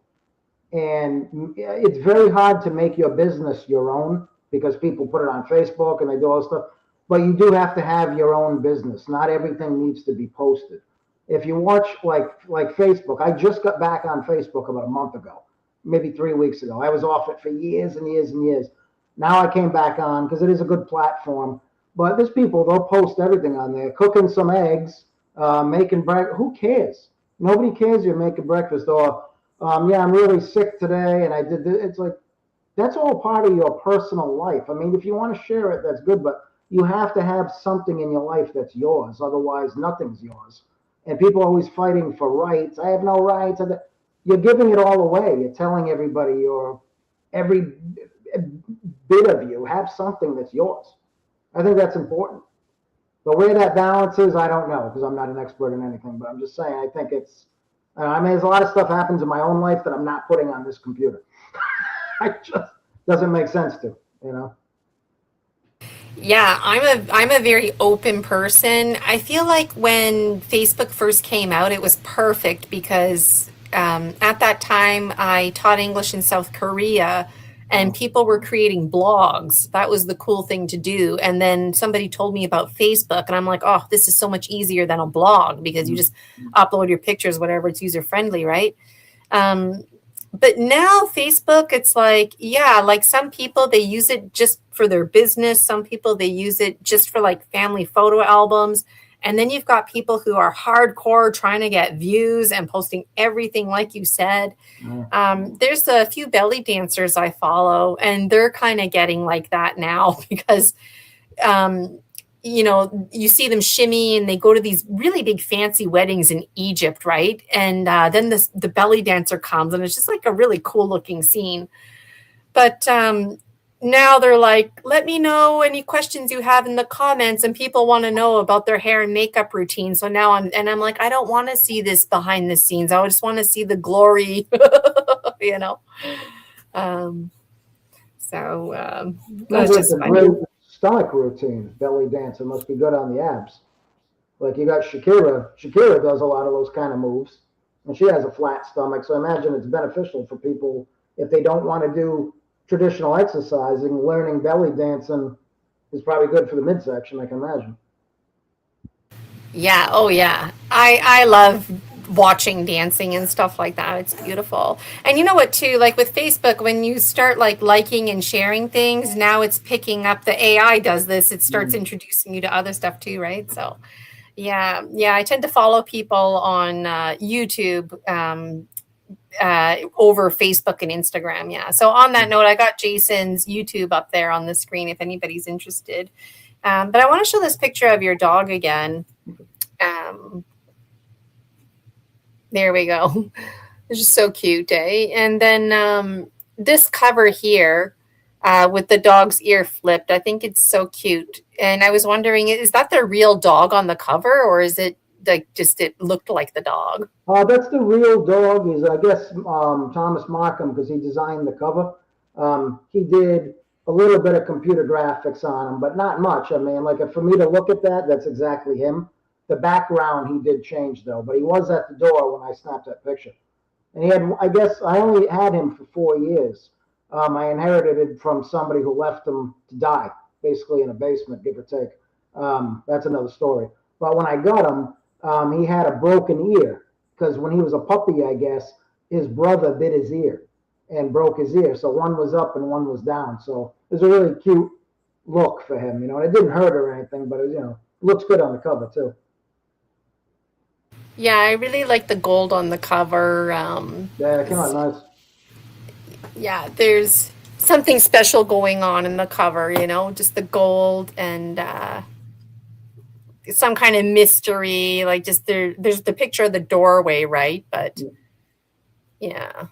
S4: and it's very hard to make your business your own. because people put it on Facebook and they do all this stuff. But you do have to have your own business. Not everything needs to be posted. If you watch like Facebook, I just got back on Facebook about a month ago, maybe 3 weeks ago. I was off it for years and years and years. Now I came back on because it is a good platform. But there's people, they'll post everything on there, cooking some eggs, making breakfast. Who cares? Nobody cares you're making breakfast. Or, yeah, I'm really sick today and I did this. It's like, that's all part of your personal life. I mean, if you want to share it, that's good. But you have to have something in your life that's yours. Otherwise, nothing's yours. And people are always fighting for rights. I have no rights. You're giving it all away. You're telling everybody every bit of you have something that's yours. I think that's important. But where that balance is, I don't know because I'm not an expert in anything. But I'm just saying, I think I mean, there's a lot of stuff happens in my own life that I'm not putting on this computer. It just doesn't make sense to, you know.
S3: Yeah, I'm a very open person. I feel like when Facebook first came out, it was perfect because at that time I taught English in South Korea and people were creating blogs. That was the cool thing to do. And then somebody told me about Facebook and I'm like, oh, this is so much easier than a blog because you just upload your pictures, whatever, it's user friendly, right? But now Facebook, it's like, yeah, like some people, they use it just for their business. Some people, they use it just for like family photo albums. And then you've got people who are hardcore trying to get views and posting everything, like you said. There's a few belly dancers I follow, and they're kind of getting like that now because, you know, you see them shimmy and they go to these really big fancy weddings in Egypt, right? And then the belly dancer comes and it's just like a really cool looking scene. But now they're like, let me know any questions you have in the comments, and people want to know about their hair and makeup routine. So now I'm like, I don't want to see this behind the scenes. I just want to see the glory, you know? That's just funny.
S4: Stomach routine, belly dancer must be good on the abs. Like you got Shakira. Shakira does a lot of those kind of moves, and she has a flat stomach. So I imagine it's beneficial for people if they don't want to do traditional exercising. Learning belly dancing is probably good for the midsection, I can imagine.
S3: Yeah. Oh, yeah. I love watching dancing and stuff like that. It's beautiful. And you know what, too? Like with Facebook, when you start like liking and sharing things, now it's picking up. The AI does this. It starts introducing you to other stuff too, right? So, yeah. I tend to follow people on YouTube over Facebook and Instagram. Yeah. So on that note, I got Jason's YouTube up there on the screen if anybody's interested. But I want to show this picture of your dog again. There we go. It's just so cute, eh? And then this cover here with the dog's ear flipped, I think it's so cute. And I was wondering, is that the real dog on the cover, or is it like just it looked like the dog?
S4: That's the real dog. Is I guess Thomas Markham, because he designed the cover. He did a little bit of computer graphics on him, but not much. I mean, like for me to look at that, that's exactly him. The background he did change though, but he was at the door when I snapped that picture. And he had, I guess, I only had him for 4 years. I inherited it from somebody who left him to die, basically in a basement, give or take. That's another story. But when I got him, he had a broken ear because when he was a puppy, I guess, his brother bit his ear and broke his ear. So one was up and one was down. So it was a really cute look for him, you know. And it didn't hurt or anything, but it, you know, looks good on the cover too.
S3: Yeah, I really like the gold on the cover.
S4: Yeah, it came out nice.
S3: Yeah, there's something special going on in the cover, you know, just the gold and some kind of mystery, like just there's the picture of the doorway, right? But yeah.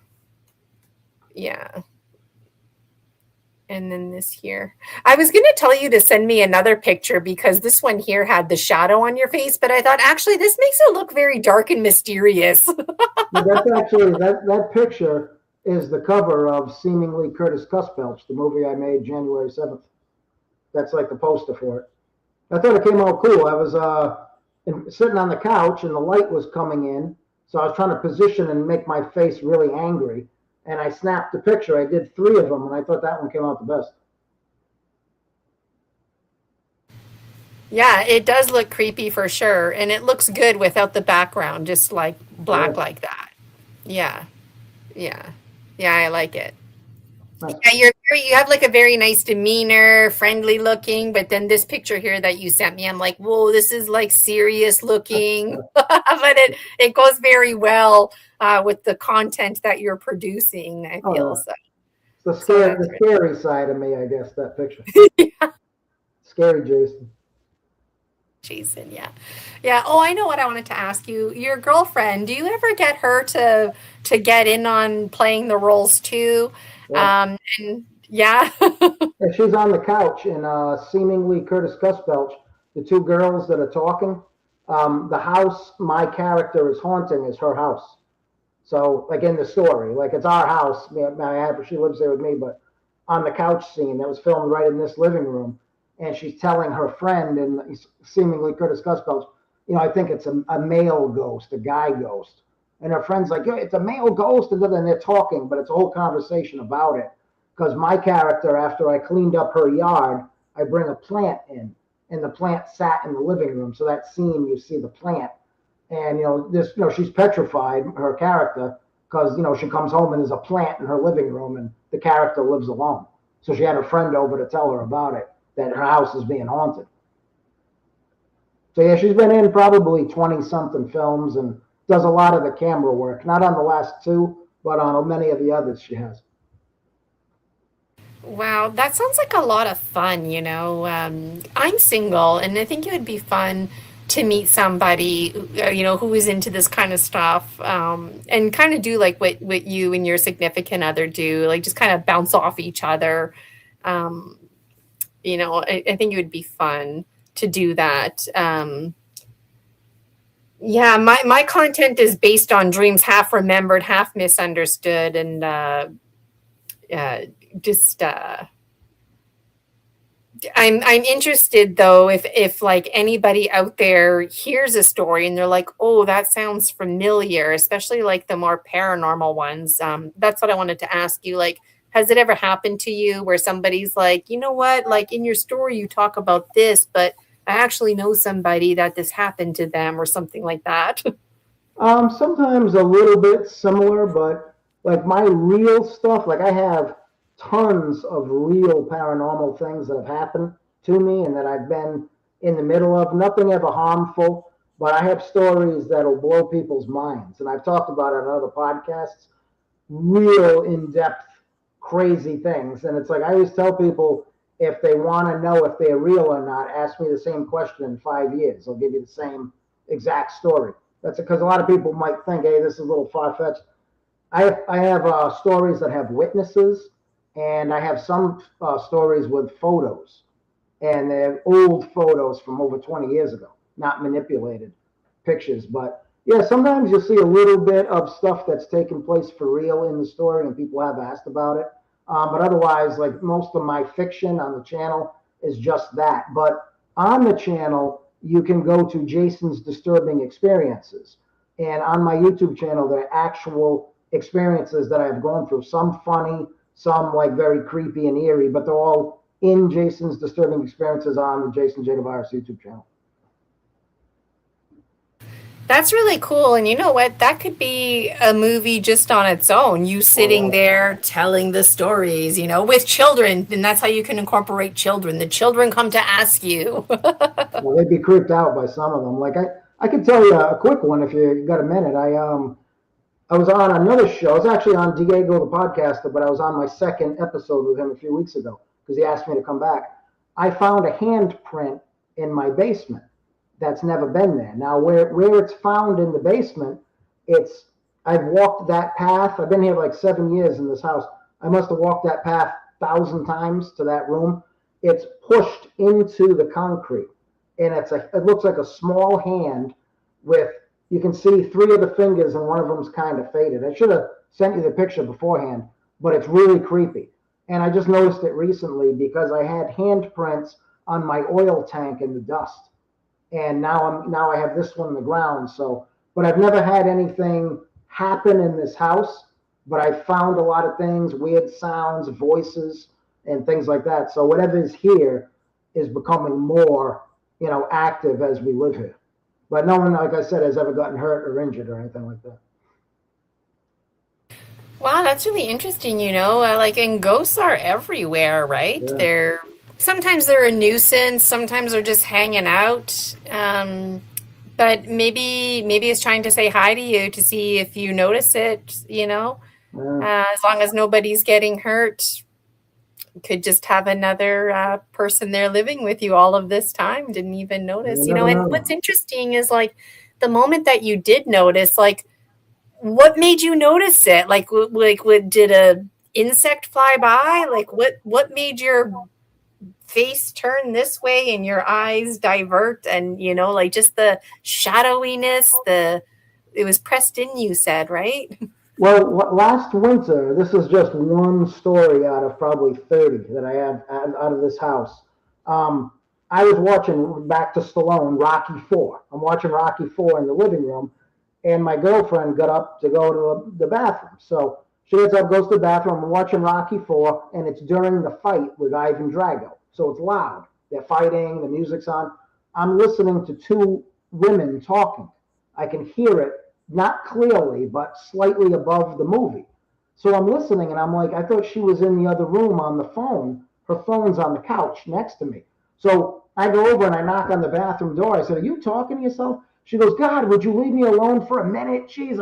S3: And then this here. I was going to tell you to send me another picture because this one here had the shadow on your face, but I thought actually this makes it look very dark and mysterious.
S4: That's actually, that picture is the cover of Seemingly Curtis Cuspelch, the movie I made January 7th. That's like the poster for it. I thought it came out cool. I was sitting on the couch and the light was coming in. So I was trying to position and make my face really angry. And I snapped the picture. I did 3 of them, and I thought that one came out the best.
S3: Yeah, it does look creepy for sure, and it looks good without the background, just like black
S4: Yeah.
S3: like that. Yeah, yeah, yeah. I like it.
S4: Nice.
S3: Yeah, you have like a very nice demeanor, friendly looking, but then this picture here that you sent me, I'm like, whoa, this is like serious looking, but it goes very well with the content that you're producing. I
S4: Oh
S3: feel
S4: yeah.
S3: so.
S4: It's
S3: So that's
S4: the scary side of me, I guess, that picture.
S3: really
S4: Scary Jason.
S3: Jason. Yeah, yeah. Oh, I know what I wanted to ask you. Your girlfriend, do you ever get her to get in on playing the roles too?
S4: Yeah.
S3: And yeah.
S4: Yeah, she's on the couch and seemingly Curtis Cusbelch, the two girls that are talking. The house my character is haunting is her house. So, like in the story, like it's our house. She lives there with me, but on the couch scene that was filmed right in this living room, and she's telling her friend and seemingly Curtis Cusbelch, I think it's a male ghost, a guy ghost. And her friend's like, yeah, it's a male ghost. And then they're talking, but it's a whole conversation about it. Because my character, after I cleaned up her yard, I bring a plant in, and the plant sat in the living room. So that scene, you see the plant and she's petrified, her character, because she comes home and there's a plant in her living room and the character lives alone, so she had her friend over to tell her about it, that her house is being haunted. So yeah, she's been in probably 20 something films and does a lot of the camera work, not on the last two, but on many of the others she has.
S3: Wow, that sounds like a lot of fun, I'm single, and I think it would be fun to meet somebody, who is into this kind of stuff, and kind of do like what you and your significant other do, like just kind of bounce off each other. Um, I think it would be fun to do that. Yeah, my content is based on dreams half remembered, half misunderstood, and uh, just I'm interested though if like anybody out there hears a story and they're like, oh, that sounds familiar, especially like the more paranormal ones. That's what I wanted to ask you. Like, has it ever happened to you where somebody's like, you know what, like in your story you talk about this, but I actually know somebody that this happened to them or something like that?
S4: Sometimes a little bit similar, but like my real stuff, like I have tons of real paranormal things that have happened to me and that I've been in the middle of. Nothing ever harmful, but I have stories that'll blow people's minds. And I've talked about it on other podcasts, real in depth, crazy things. And it's like I always tell people if they want to know if they're real or not, ask me the same question in 5 years. I'll give you the same exact story. That's because a lot of people might think, hey, this is a little far fetched. I have stories that have witnesses, and I have some stories with photos, and they're old photos from over 20 years ago, not manipulated pictures. But yeah, sometimes you'll see a little bit of stuff that's taken place for real in the story, and people have asked about it. But otherwise, like most of my fiction on the channel is just that. But on the channel, you can go to Jason's Disturbing Experiences. And on my YouTube channel, there are actual experiences that I've gone through. Some funny, some like very creepy and eerie, but they're all in Jason's Disturbing Experiences on the Jason J Tavares YouTube channel.
S3: That's really cool. And you know what? That could be a movie just on its own. You sitting
S4: Oh,
S3: there telling the stories, with children. And that's how you can incorporate children. The children come to ask you.
S4: yeah. Well, they'd be creeped out by some of them. Like I could tell you a quick one if you got a minute. I was on another show. I was actually on Diego the podcaster, but I was on my second episode with him a few weeks ago because he asked me to come back. I found a handprint in my basement that's never been there. Now, where it's found in the basement, it's I've walked that path. I've been here like 7 years in this house. I must have walked that path 1,000 times to that room. It's pushed into the concrete, and it looks like a small hand with you can see three of the fingers and one of them's kind of faded. I should have sent you the picture beforehand, but it's really creepy. And I just noticed it recently because I had handprints on my oil tank in the dust. And now I have this one in the ground. So, but I've never had anything happen in this house, but I found a lot of things, weird sounds, voices, and things like that. So whatever is here is becoming more active as we live here. But no one, like I said, has ever gotten hurt or injured or anything like that.
S3: Wow, that's really interesting, and ghosts are everywhere, right?
S4: Yeah.
S3: Sometimes they're a nuisance, sometimes they're just hanging out. But maybe it's trying to say hi to you to see if you notice it,
S4: Yeah.
S3: as long as nobody's getting hurt. Could just have another person there living with you all of this time, didn't even notice,
S4: You never
S3: and
S4: know.
S3: what's interesting is like the moment that you did notice, like what made you notice it? Like did a insect fly by? Like what made your face turn this way and your eyes divert, and like just the shadowiness, it was pressed in, you said, right?
S4: Well, last winter, this is just one story out of probably 30 that I have out of this house. I was watching, back to Stallone, Rocky 4. I'm watching Rocky 4 in the living room, and my girlfriend got up to go to the bathroom. So she gets up, goes to the bathroom. I'm watching Rocky 4, and it's during the fight with Ivan Drago. So it's loud. They're fighting, the music's on. I'm listening to two women talking. I can hear it, not clearly, but slightly above the movie. So I'm listening, and I'm like, I thought she was in the other room on the phone. Her phone's on the couch next to me. So I go over and I knock on the bathroom door. I said, are you talking to yourself? She goes, God, would you leave me alone for a minute? Jeez.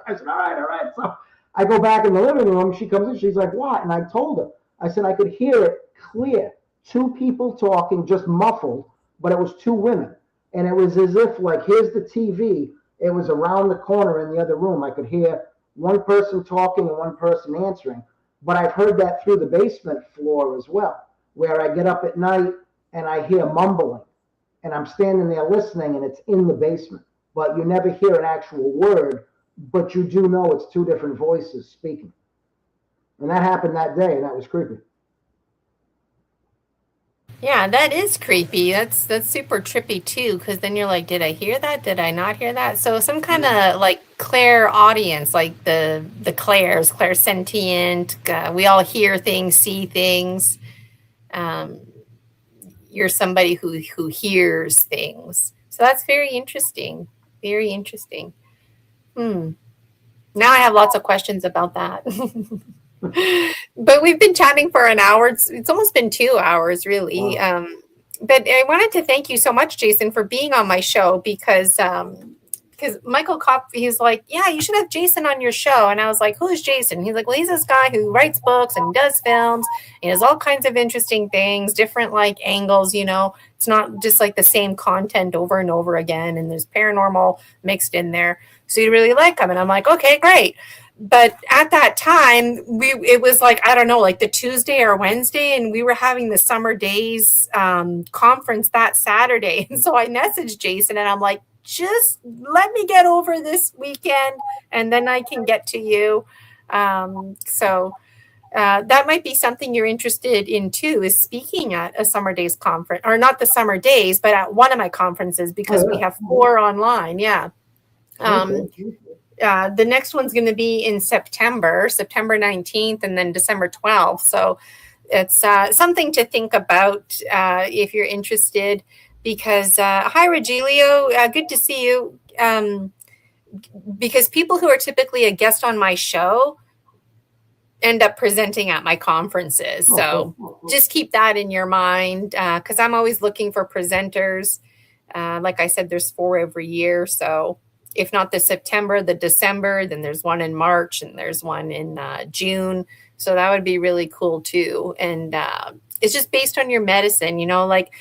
S4: I said, all right. So I go back in the living room. She comes in. She's like, what? And I told her. I said, I could hear it clear. Two people talking, just muffled, but it was two women. And it was as if, like, here's the TV. It was around the corner in the other room. I could hear one person talking and one person answering. But I've heard that through the basement floor as well, where I get up at night and I hear mumbling. And I'm standing there listening, and it's in the basement. But you never hear an actual word, but you do know it's two different voices speaking. And that happened that day, and that was creepy.
S3: Yeah, that is creepy. That's super trippy too, because then you're like, did I hear that? Did I not hear that? So some kind of like clair audience, like the clairsentient. We all hear things, see things. You're somebody who hears things. So that's very interesting. Very interesting. Now I have lots of questions about that. But we've been chatting for an hour. It's almost been 2 hours, really.
S4: Wow.
S3: But I wanted to thank you so much, Jason, for being on my show because Michael Kopp, he's like, yeah, you should have Jason on your show. And I was like, who's Jason? He's like, well, he's this guy who writes books and does films. He has all kinds of interesting things, different like angles, It's not just like the same content over and over again. And there's paranormal mixed in there. So you really like him. And I'm like, okay, great. But at that time, it was like, I don't know, like the Tuesday or Wednesday, and we were having the Summer Days conference that Saturday. And so I messaged Jason, and I'm like, just let me get over this weekend, and then I can get to you. So that might be something you're interested in too, is speaking at a Summer Days conference, or not the Summer Days, but at one of my conferences, because we have 4 online. Yeah. The next one's going to be in September 19th, and then December 12th. So it's something to think about if you're interested, because hi, Regilio, good to see you. Because people who are typically a guest on my show end up presenting at my conferences. So just keep that in your mind, because I'm always looking for presenters. Like I said, there's 4 every year. So if not the September, the December, then there's one in March, and there's one in June. So that would be really cool too. And it's just based on your medicine, like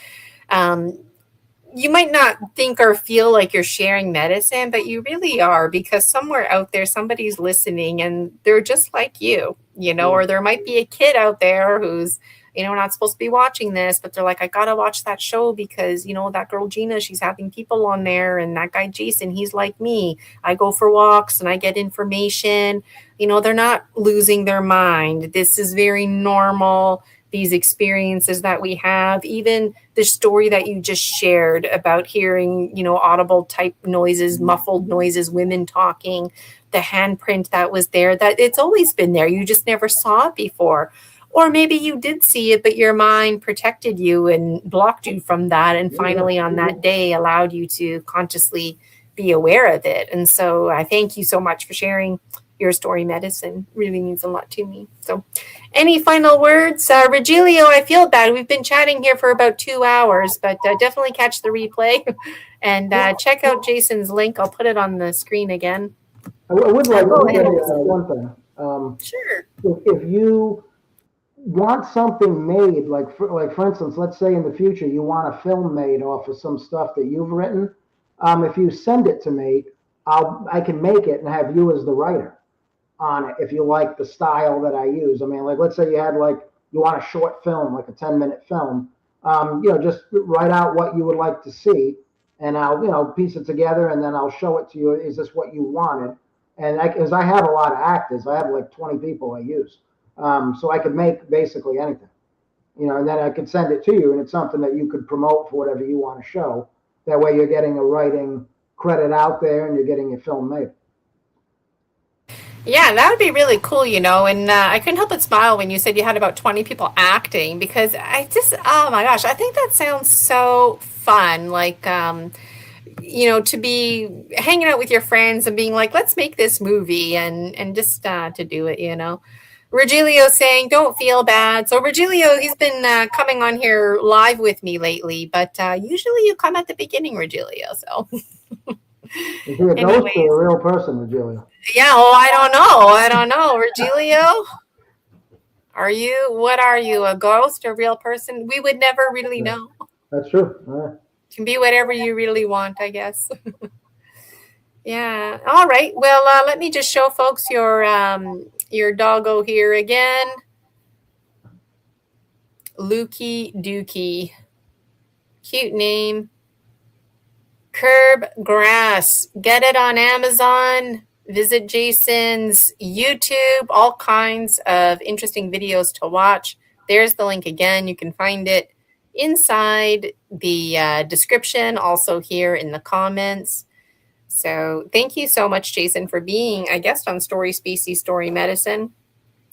S3: you might not think or feel like you're sharing medicine, but you really are, because somewhere out there, somebody's listening and they're just like you, or there might be a kid out there who's, not supposed to be watching this, but they're like, I got to watch that show because, that girl Gina, she's having people on there, and that guy Jason, he's like me. I go for walks and I get information. They're not losing their mind. This is very normal. These experiences that we have, even the story that you just shared about hearing, audible type noises, muffled noises, women talking, the handprint that was there, that it's always been there. You just never saw it before. Or maybe you did see it, but your mind protected you and blocked you from that. And finally, on that day, allowed you to consciously be aware of it. And so I thank you so much for sharing your story medicine. Really means a lot to me. So any final words? Regilio, I feel bad. We've been chatting here for about 2 hours, but definitely catch the replay and check out Jason's link. I'll put it on the screen again.
S4: I would like
S3: Go
S4: to
S3: ahead.
S4: say one thing.
S3: Sure.
S4: If you want something made, like for instance, let's say in the future you want a film made off of some stuff that you've written, if you send it to me, I can make it and have you as the writer on it if you like the style that I use. I mean, like let's say you want a short film, like a 10-minute film, just write out what you would like to see, and I'll piece it together, and then I'll show it to you. Is this what you wanted? And because I have a lot of actors, I have like 20 people I use. So I could make basically anything, and then I could send it to you, and it's something that you could promote for whatever you want to show. That way you're getting a writing credit out there and you're getting your film made.
S3: Yeah, that would be really cool, and I couldn't help but smile when you said you had about 20 people acting, because oh my gosh, I think that sounds so fun. Like, to be hanging out with your friends and being like, let's make this movie and just to do it, Regilio saying, don't feel bad. So Regilio, he's been coming on here live with me lately, but usually you come at the beginning, Regilio. So
S4: Is he a ghost or a real person, Regilio?
S3: Yeah, I don't know. Regilio, what are you, a ghost, a real person? We would never really know.
S4: That's true.
S3: Can be whatever you really want, I guess. Yeah. All right. Well, let me just show folks your doggo here again. Lukey Dookie. Cute name. Curb Grass. Get it on Amazon. Visit Jason's YouTube. All kinds of interesting videos to watch. There's the link again. You can find it inside the description, also here in the comments. So thank you so much, Jason, for being a guest on Story Species, Story Medicine.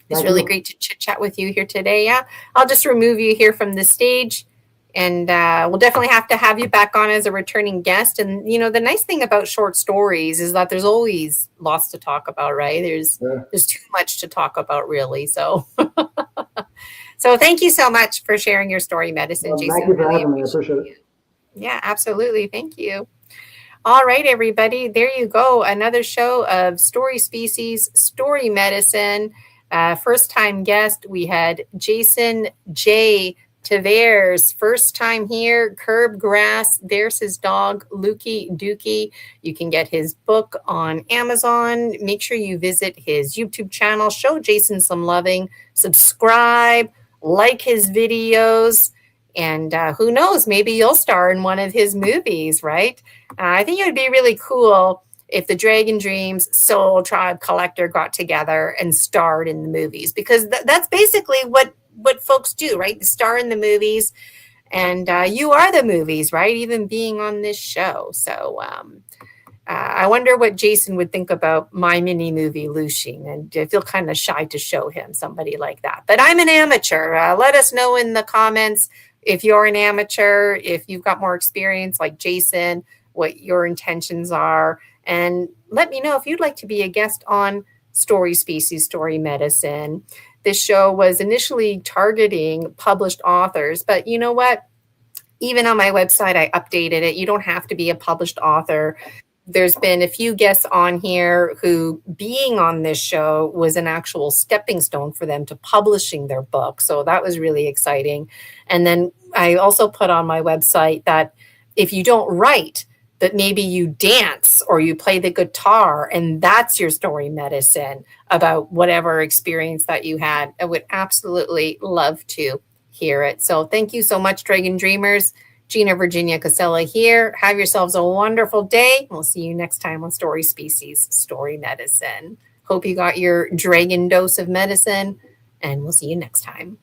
S3: It's really great to chit chat with you here today. Yeah, I'll just remove you here from the stage, and we'll definitely have to have you back on as a returning guest. And, the nice thing about short stories is that there's always lots to talk about, right? There's too much to talk about, really. So so thank you so much for sharing your story medicine, Jason.
S4: Thank you for having me. I appreciate it.
S3: Yeah, absolutely. Thank you. All right, everybody. There you go. Another show of Story Species, Story Medicine. First time guest, we had Jason J Tavares. First time here, Curb Grass. There's his dog, Lukey Dookie. You can get his book on Amazon. Make sure you visit his YouTube channel. Show Jason some loving. Subscribe, like his videos. And who knows, maybe you'll star in one of his movies, right? I think it would be really cool if the Dragon Dreams Soul Tribe Collector got together and starred in the movies, because that's basically what folks do, right? They star in the movies, and you are the movies, right? Even being on this show. So I wonder what Jason would think about my mini movie, Lushing, and I feel kind of shy to show him somebody like that. But I'm an amateur. Let us know in the comments if you're an amateur, if you've got more experience like Jason, what your intentions are. And let me know if you'd like to be a guest on Story Species, Story Medicine. This show was initially targeting published authors, but you know what? Even on my website, I updated it. You don't have to be a published author. There's been a few guests on here who being on this show was an actual stepping stone for them to publishing their book. So that was really exciting. And then I also put on my website that if you don't write, that maybe you dance or you play the guitar and that's your story medicine about whatever experience that you had. I would absolutely love to hear it. So thank you so much, Dragon Dreamers. Gina Virginia Casella here. Have yourselves a wonderful day. We'll see you next time on Story Species, Story Medicine. Hope you got your dragon dose of medicine, and we'll see you next time.